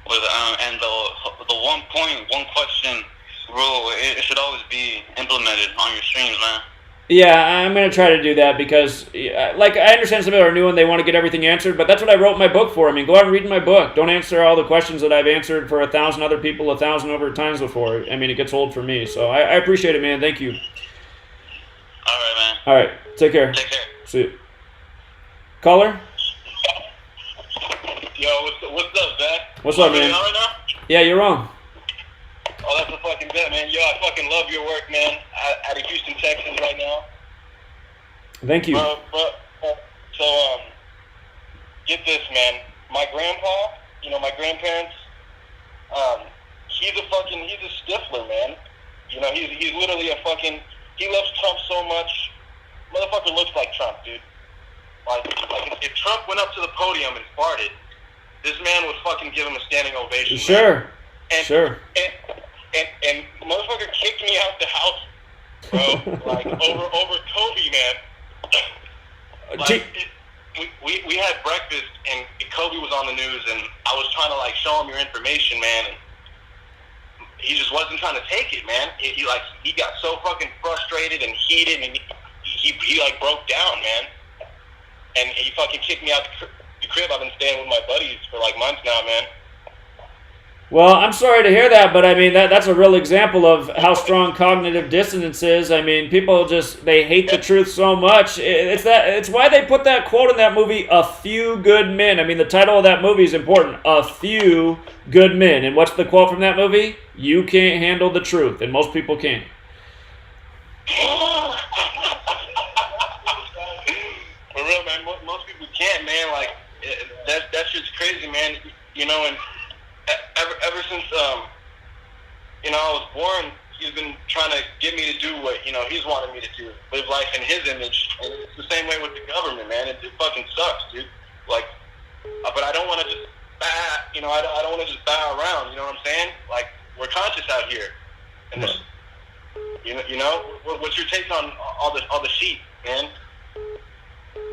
with and the 1 point, 1 question rule. It should always be implemented on your streams, man. Yeah, I'm going to try to do that because, like, I understand some people are new and they want to get everything answered, but that's what I wrote my book for. I mean, go out and read my book. Don't answer all the questions that I've answered for 1,000 other people 1,000 over times before. I mean, it gets old for me. So I appreciate it, man. Thank you. All right, man. All right. Take care. Take care. See you. Caller? Yo, what's up, Zach? What's up, man? Right now? Yeah, you're wrong. Oh, that's a fucking bet, man. Yo, I fucking love your work, man. Out of Houston, Texas right now. Thank you. Bro, so, get this, man. My grandpa, my grandparents, he's a stiffler, man. He's literally he loves Trump so much. Motherfucker looks like Trump, dude. Like if Trump went up to the podium and farted, this man would fucking give him a standing ovation. Sure. And, Sure. And motherfucker kicked me out the house, bro. Like over Kobe, man. We had breakfast and Kobe was on the news and I was trying to like show him your information, man. And he just wasn't trying to take it, man. He got so fucking frustrated and heated and he like broke down, man. And he fucking kicked me out the crib. I've been staying with my buddies for like months now, man. Well, I'm sorry to hear that, but I mean that's a real example of how strong cognitive dissonance is. I mean, people they hate the truth so much. It's why they put that quote in that movie, "A few good men." I mean, the title of that movie is important. A few good men. And what's the quote from that movie? You can't handle the truth, and most people can't. For real, man. Most people can't, man. Like that shit's crazy, man. You know, and ever since I was born, he's been trying to get me to do what he's wanted me to do, live life in his image. And it's the same way with the government, man. It fucking sucks, dude. Like, but I don't want to just I don't want to just bow around. You know what I'm saying? Like, we're conscious out here, and this, what's your take on all the sheep, man?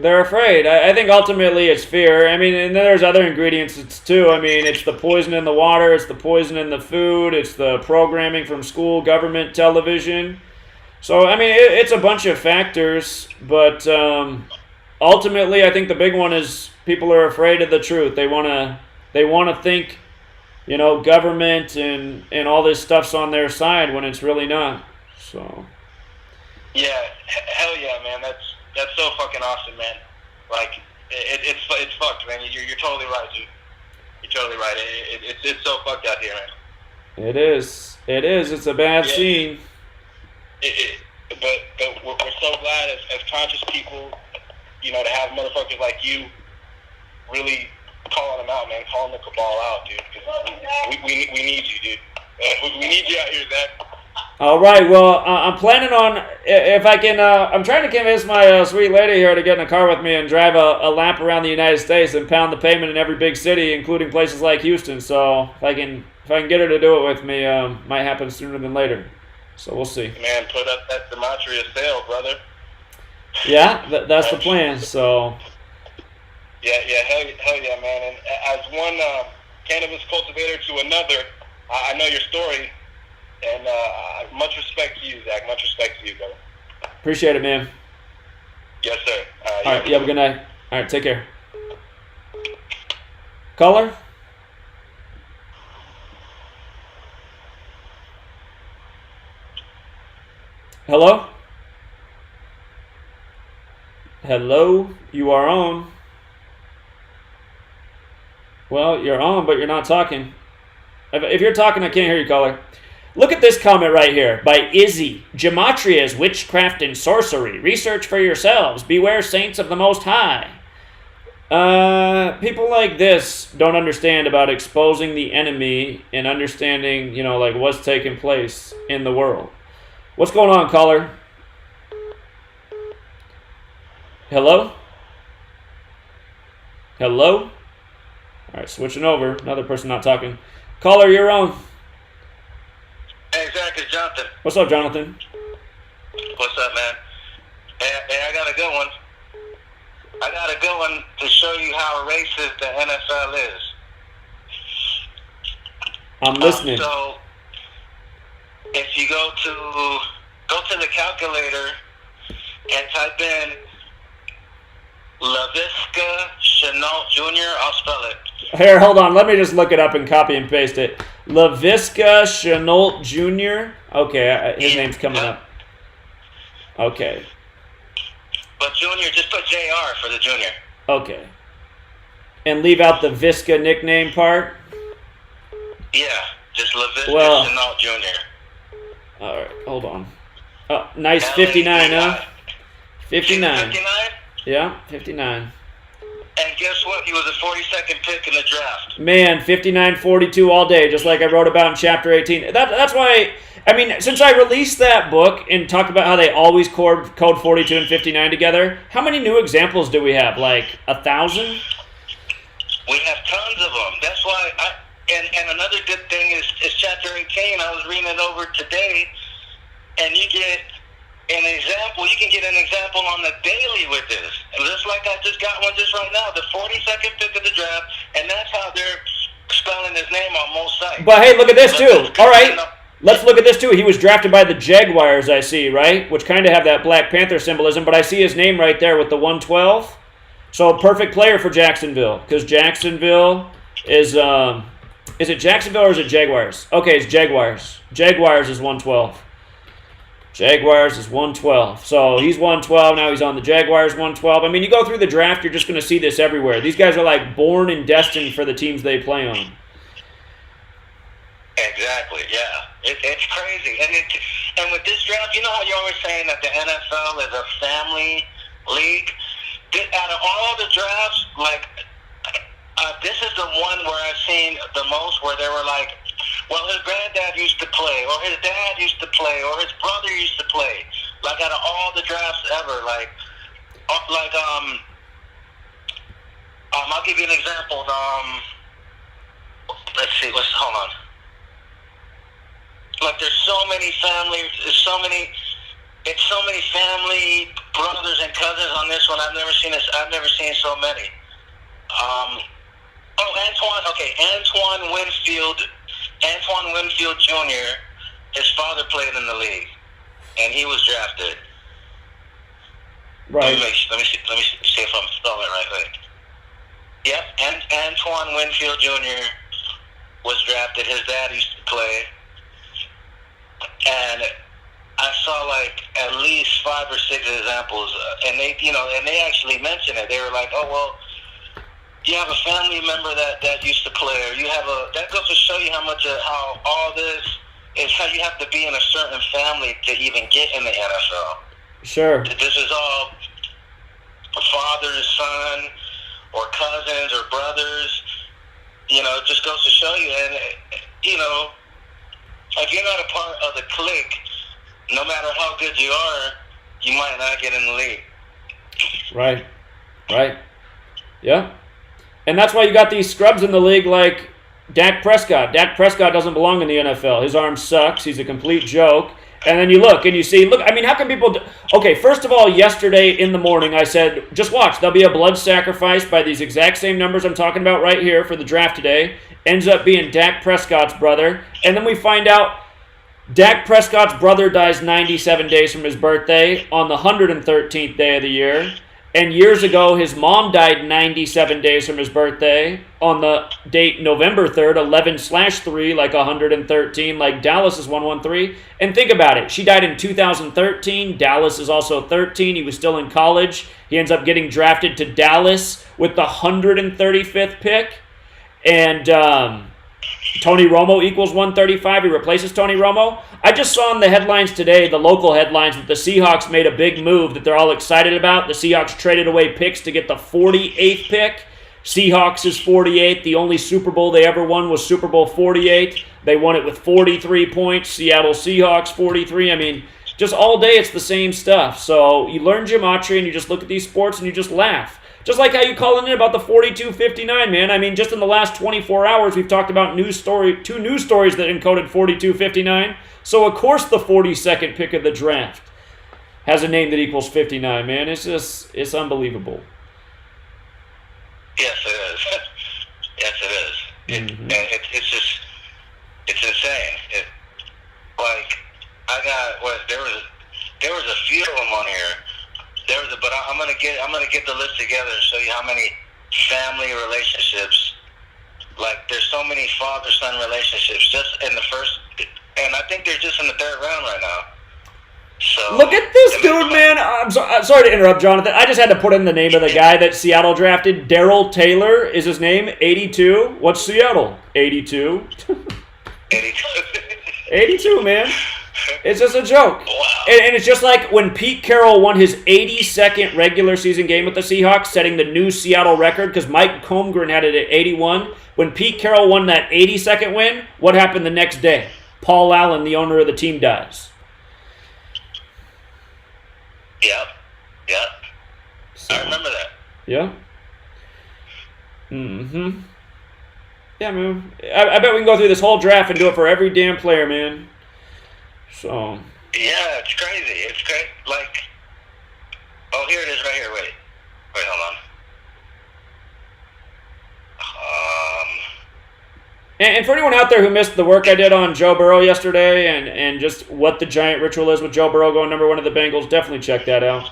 They're afraid. I think ultimately it's fear. I mean, and then there's other ingredients too. I mean, it's the poison in the water, it's the poison in the food, it's the programming from school, government, television. So, I mean, it's a bunch of factors, but ultimately I think the big one is people are afraid of the truth. They want to think, government and all this stuff's on their side when it's really not. So. Yeah, hell yeah, man. That's so fucking awesome, man. Like, it's fucked, man. You're totally right, dude. You're totally right. It's so fucked out here, man. It is. It's a bad scene. But we're so glad as conscious people, to have motherfuckers like you really calling them out, man. Calling the cabal out, dude. Because we need you, dude. We need you out here, Zach. All right. Well, I'm planning on, if I can, I'm trying to convince my sweet lady here to get in a car with me and drive a lap around the United States and pound the pavement in every big city, including places like Houston. So if I can get her to do it with me, might happen sooner than later. So we'll see. Man, put up that Gematria sale, brother. Yeah, that's the plan. So. Yeah, hell yeah, man. And as one cannabis cultivator to another, I know your story. And much respect to you, Zach. Much respect to you, brother. Appreciate it, man. Yes, sir. All right, you have a good night. All right, take care. Caller? Hello? Hello? You are on. Well, you're on, but you're not talking. If you're talking, I can't hear you, caller. Look at this comment right here by Izzy. Gematria is witchcraft and sorcery. Research for yourselves. Beware saints of the Most High. People like this don't understand about exposing the enemy and understanding, like what's taking place in the world. What's going on, caller? Hello? Hello? All right, switching over. Another person not talking. Caller, you're on. Hey, Zach, it's Jonathan. What's up, Jonathan? What's up, man? Hey, I got a good one. I got a good one to show you how racist the NFL is. I'm listening. So, if you go to the calculator and type in LaVisca Chenault Jr., I'll spell it. Here, hold on. Let me just look it up and copy and paste it. LaVisca Chenault Jr. Okay, his name's coming up. Okay. But Junior, just put JR for the Junior. Okay. And leave out the Visca nickname part? Yeah, just LaVisca Chenault Jr. All right, hold on. Oh, nice 59, huh? 59. 59? Yeah, 59. And guess what? He was a 42nd pick in the draft. Man, 59-42 all day, just like I wrote about in Chapter 18. That's why, I mean, since I released that book and talked about how they always code 42 and 59 together, how many new examples do we have? Like 1,000? We have tons of them. That's why, and another good thing is Chapter 18. I was reading it over today, and you get an example. You can get an example on the daily with this. And just like I just got one just right now, the 42nd pick of the draft, and that's how they're spelling his name on most sites. But hey, look at this too. All right, let's look at this too. He was drafted by the Jaguars, I see, right? Which kind of have that Black Panther symbolism, but I see his name right there with the 112. So a perfect player for Jacksonville, because Jacksonville is it Jacksonville or is it Jaguars? Okay, it's Jaguars. Jaguars is 112. Jaguars is 112. So he's 112. Now he's on the Jaguars 112. I mean, you go through the draft, you're just going to see this everywhere. These guys are like born and destined for the teams they play on. Exactly. Yeah, it's crazy, and with this draft, you know how you're always saying that the NFL is a family league. Out of all the drafts, like this is the one where I've seen the most, where they were like, well, his granddad used to play, or his dad used to play, or his brother used to play. Like out of all the drafts ever, I'll give you an example. Let's see. Hold on. Like there's so many families. It's so many family brothers and cousins on this one. I've never seen this. I've never seen so many. Antoine Winfield Jr. His father played in the league, and he was drafted. Right. Let me see if I'm spelling it right. Wait. Yep, and Antoine Winfield Jr. was drafted. His dad used to play, and I saw like at least 5 or 6 examples, and they actually mentioned it. They were like, "Oh well, you have a family member that used to play, or that goes to show you how all this is, how you have to be in a certain family to even get in the NFL." Sure. This is all father, son, or cousins or brothers. It just goes to show you, and if you're not a part of the clique, no matter how good you are, you might not get in the league. Right. Yeah. And that's why you got these scrubs in the league like Dak Prescott. Dak Prescott doesn't belong in the NFL. His arm sucks. He's a complete joke. And then you look and you see, I mean, how can people okay, first of all, yesterday in the morning I said, just watch, there'll be a blood sacrifice by these exact same numbers I'm talking about right here for the draft today. Ends up being Dak Prescott's brother. And then we find out Dak Prescott's brother dies 97 days from his birthday on the 113th day of the year. And years ago, his mom died 97 days from his birthday on the date November 3rd, 11/3, like 113, like Dallas is 113. And think about it. She died in 2013. Dallas is also 13. He was still in college. He ends up getting drafted to Dallas with the 135th pick. And Tony Romo equals 135. He replaces Tony Romo. I just saw in the headlines today, the local headlines, that the Seahawks made a big move that they're all excited about. The Seahawks traded away picks to get the 48th pick. Seahawks is 48. The only Super Bowl they ever won was Super Bowl 48. They won it with 43 points. Seattle Seahawks 43. I mean, just all day it's the same stuff. So you learn Gematria and you just look at these sports and you just laugh. Just like how you calling in about the 42-59, man. I mean, just in the last 24 hours, we've talked about two news stories that encoded 42-59. So, of course, the 42nd pick of the draft has a name that equals 59, man. It's unbelievable. Yes, it is. Yes, it is. It's insane. There was a few of them on here. But I'm gonna get the list together and show you how many family relationships. Like there's so many father-son relationships just in the first, and I think they're just in the 3rd round right now. So look at this dude, man. I'm sorry to interrupt, Jonathan. I just had to put in the name of the guy that Seattle drafted. Darrell Taylor is his name. 82. What's Seattle? 82. 82. 82, man. It's just a joke. Wow. And it's just like when Pete Carroll won his 82nd regular season game with the Seahawks, setting the new Seattle record, because Mike Holmgren had it at 81. When Pete Carroll won that 82nd win, what happened the next day? Paul Allen, the owner of the team, dies. Yep. So, I remember that. Yeah. Mm-hmm. Yeah, man. I bet we can go through this whole draft and do it for every damn player, man. So. Yeah, it's crazy. It's great. Like, oh, here it is right here. Wait, hold on. And for anyone out there who missed the work I did on Joe Burrow yesterday and just what the giant ritual is with Joe Burrow going number 1 of the Bengals, definitely check that out.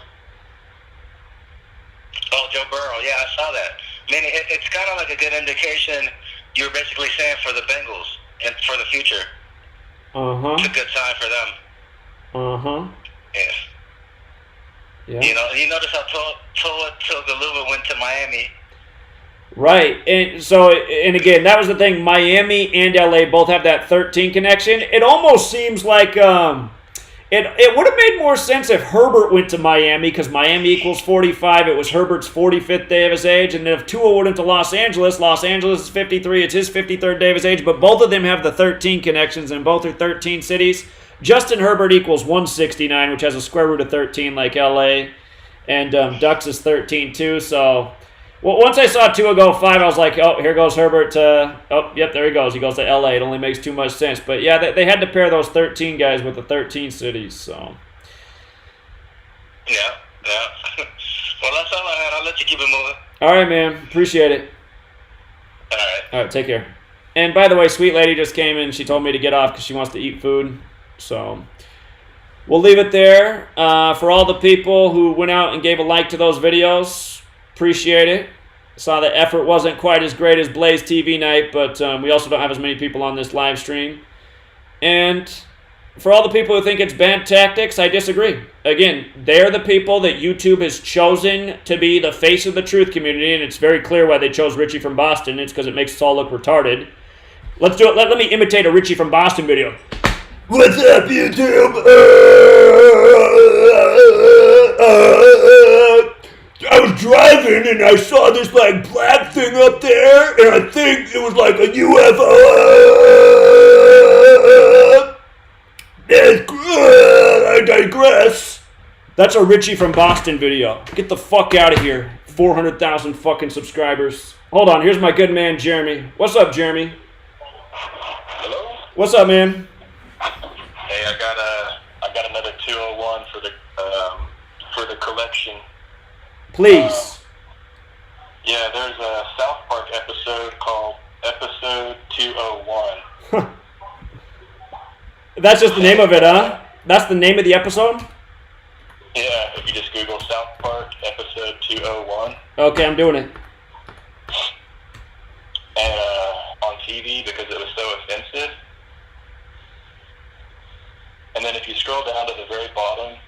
Oh, Joe Burrow. Yeah, I saw that. I mean, it's kind of like a good indication. You're basically saying for the Bengals and for the future. Uh-huh. It's a good sign for them. Uh-huh. Yeah. You notice how Tua Tagovailoa went to Miami. Right. And so, and again, that was the thing. Miami and LA both have that 13 connection. It almost seems like it would have made more sense if Herbert went to Miami, because Miami equals 45. It was Herbert's 45th day of his age. And if Tua went to Los Angeles is 53. It's his 53rd day of his age. But both of them have the 13 connections, and both are 13 cities. Justin Herbert equals 169, which has a square root of 13 like LA. And Ducks is 13 too. So once I saw Tua go 5, I was like, oh, here goes Herbert to, oh, yep, there he goes. He goes to LA. It only makes too much sense. But yeah, they had to pair those 13 guys with the 13 cities. So. Yeah. Well, that's all I had. I'll let you keep it moving. All right, man. Appreciate it. All right, take care. And by the way, Sweet Lady just came in. She told me to get off because she wants to eat food. So we'll leave it there. For all the people who went out and gave a like to those videos, appreciate it. Saw the effort wasn't quite as great as Blaze TV night, but we also don't have as many people on this live stream. And for all the people who think it's bad tactics, I disagree. Again, they're the people that YouTube has chosen to be the face of the truth community, and it's very clear why they chose Richie from Boston. It's because it makes us all look retarded. Let's do it. Let me imitate a Richie from Boston video. What's up, YouTube? I was driving and I saw this like black thing up there, and I think it was like a UFO. I digress. That's a Richie from Boston video. Get the fuck out of here. 400,000 fucking subscribers. Hold on, here's my good man Jeremy. What's up, Jeremy? Hello? What's up, man? Hey, I got another 201 for the collection. Please. Yeah, there's a South Park episode called Episode 201. That's just the name of it, huh? That's the name of the episode? Yeah, if you just Google South Park Episode 201. Okay, I'm doing it. And on TV because it was so offensive. And then if you scroll down to the very bottom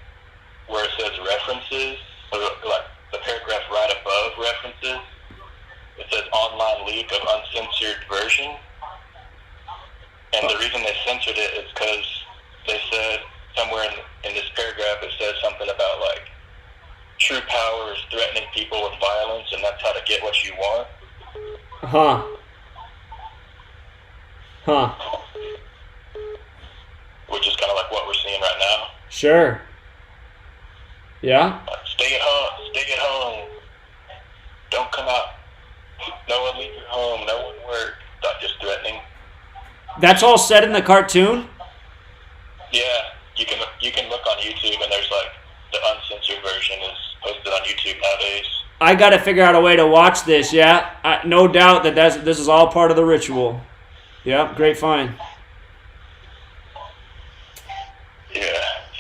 where it says references, or like the paragraph right above references, it says online leak of uncensored version. And the reason they censored it is because they said somewhere in this paragraph it says something about like true power is threatening people with violence, and that's how to get what you want. Huh. Which is kind of like what we're seeing right now. Sure. Yeah? Stay at home. Don't come out. No one leave your home. No one work. Not just threatening. That's all said in the cartoon? Yeah, you can look on YouTube, and there's like the uncensored version is posted on YouTube nowadays. I got to figure out a way to watch this, yeah? No doubt that this is all part of the ritual. Yeah, great find. Yeah.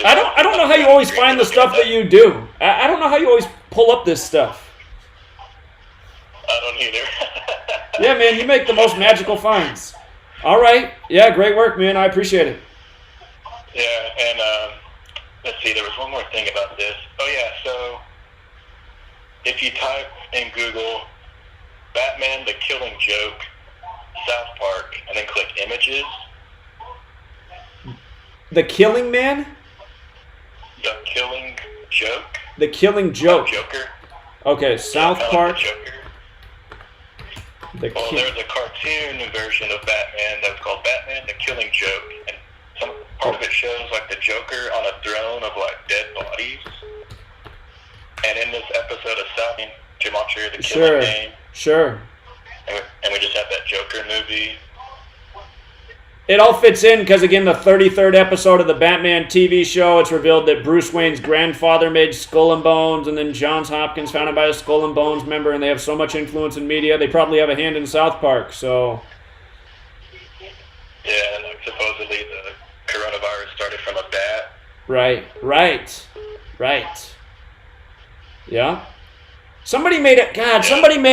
I don't know how you always find the stuff that you do. I don't know how you always pull up this stuff. I don't either. Yeah, man, you make the most magical finds. All right. Yeah, great work, man. I appreciate it. Yeah, and let's see, there was one more thing about this. Oh, yeah, so if you type in Google Batman the Killing Joke, South Park, and then click images. The Killing Man? The Killing Joke. The Killing Joke. Joker. Okay, South Park. Like the Joker. There's a cartoon version of Batman that was called Batman the Killing Joke, and some part of it shows like the Joker on a throne of like dead bodies. And in this episode of South Gematria, the Killing Game. Sure. And we just have that Joker movie. It all fits in because, again, the 33rd episode of the Batman TV show, it's revealed that Bruce Wayne's grandfather made Skull and Bones, and then Johns Hopkins founded by a Skull and Bones member, and they have so much influence in media, they probably have a hand in South Park, so... Yeah, and like, supposedly the coronavirus started from a bat. Right. Yeah. Somebody made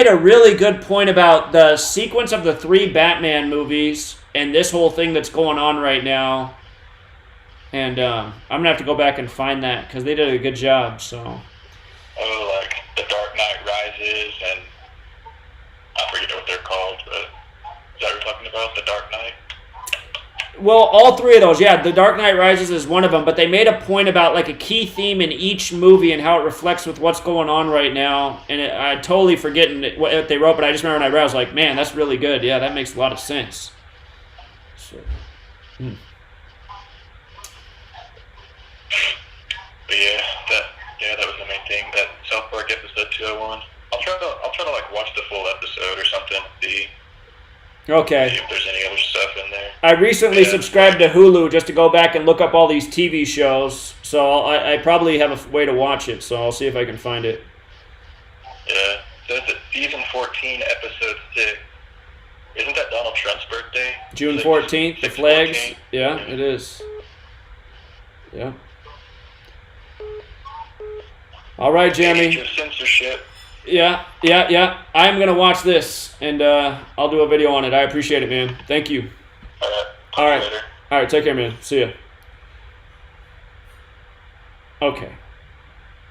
a really good point about the sequence of the 3 Batman movies and this whole thing that's going on right now. And I'm going to have to go back and find that because they did a good job, so. Oh, like The Dark Knight Rises and I forget what they're called, but is that what you're talking about? The Dark Knight? Well, all three of those, yeah. The Dark Knight Rises is one of them, but they made a point about like a key theme in each movie and how it reflects with what's going on right now. And I totally forgetting what they wrote, but I just remember when I read, I was like, man, that's really good. Yeah, that makes a lot of sense. So, But that was the main thing. That South Park episode 201. I'll try to like watch the full episode or something. See okay. if there's any other stuff in there. I recently subscribed to Hulu just to go back and look up all these TV shows, so I probably have a way to watch it, so I'll see if I can find it. Yeah. So it's season 14, episode 6. Isn't that Donald Trump's birthday? June 14th, the flags. 14? Yeah, it is. Yeah. All right, Jeremy. Censorship. Yeah. I'm going to watch this, and I'll do a video on it. I appreciate it, man. Thank you. All right. Later. All right, take care, man. See ya. Okay.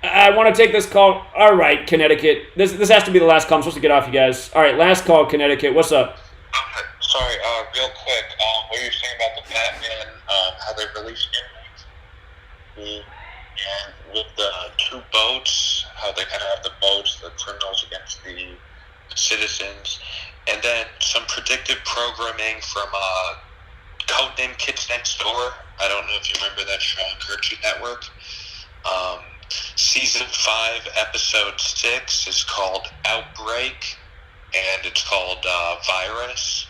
I want to take this call. All right, Connecticut. This has to be the last call. I'm supposed to get off, you guys. All right, last call, Connecticut. What's up? Sorry, real quick. What you were saying about the Batman, how they released it? And with the two boats, how they kind of have the boats, the criminals against the citizens, and then some predictive programming from Codename Kids Next Door. I don't know if you remember that show on Cartoon Network. Season 5, episode 6 is called Outbreak, and it's called Virus.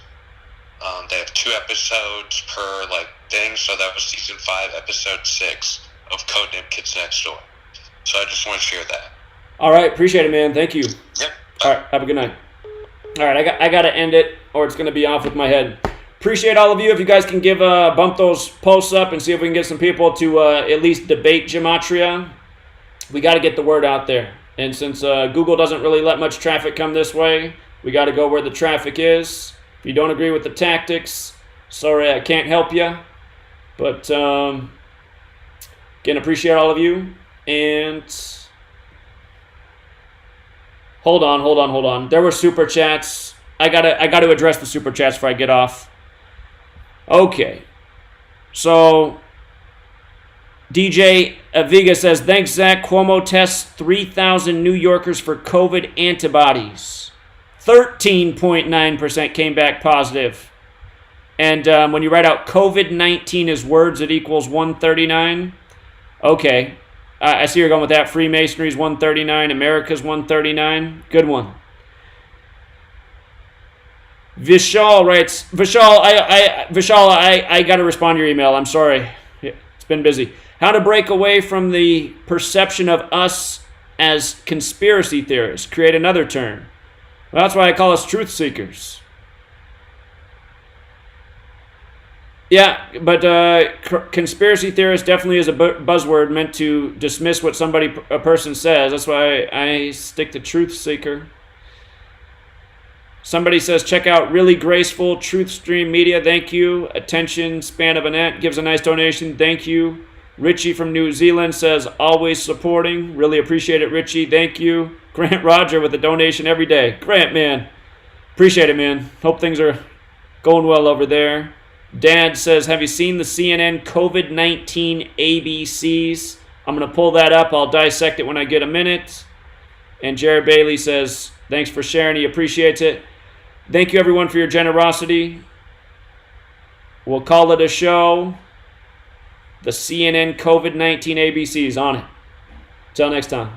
They have 2 episodes per thing, so that was season 5, episode 6 of Codename Kids Next Door. So I just want to share that. All right, appreciate it, man. Thank you. Yep. All right, have a good night. All right, I got to end it, or it's going to be off with my head. Appreciate all of you. If you guys can bump those posts up and see if we can get some people to at least debate Gematria. We got to get the word out there. And since Google doesn't really let much traffic come this way, we got to go where the traffic is. If you don't agree with the tactics, sorry, I can't help you. But again, appreciate all of you. And hold on. There were super chats. I gotta address the super chats before I get off. Okay. So DJ Aviga says, thanks, Zach. Cuomo tests 3,000 New Yorkers for COVID antibodies. 13.9% came back positive. And when you write out COVID-19 as words, it equals 139. Okay. I see you're going with that. Freemasonry's 139. America's 139. Good one. Vishal writes, Vishal, I got to respond to your email. I'm sorry. It's been busy. How to break away from the perception of us as conspiracy theorists. Create another term. Well, that's why I call us truth seekers. Yeah, but conspiracy theorist definitely is a buzzword meant to dismiss what a person says. That's why I stick to truth seeker. Somebody says, check out Really Graceful Truth Stream Media. Thank you. Attention span of an ant gives a nice donation. Thank you. Richie from New Zealand says, always supporting. Really appreciate it, Richie. Thank you. Grant Roger with a donation every day. Grant, man. Appreciate it, man. Hope things are going well over there. Dad says, have you seen the CNN COVID-19 ABCs? I'm going to pull that up. I'll dissect it when I get a minute. And Jared Bailey says, thanks for sharing. He appreciates it. Thank you, everyone, for your generosity. We'll call it a show. The CNN COVID-19 ABCs on it. Till next time.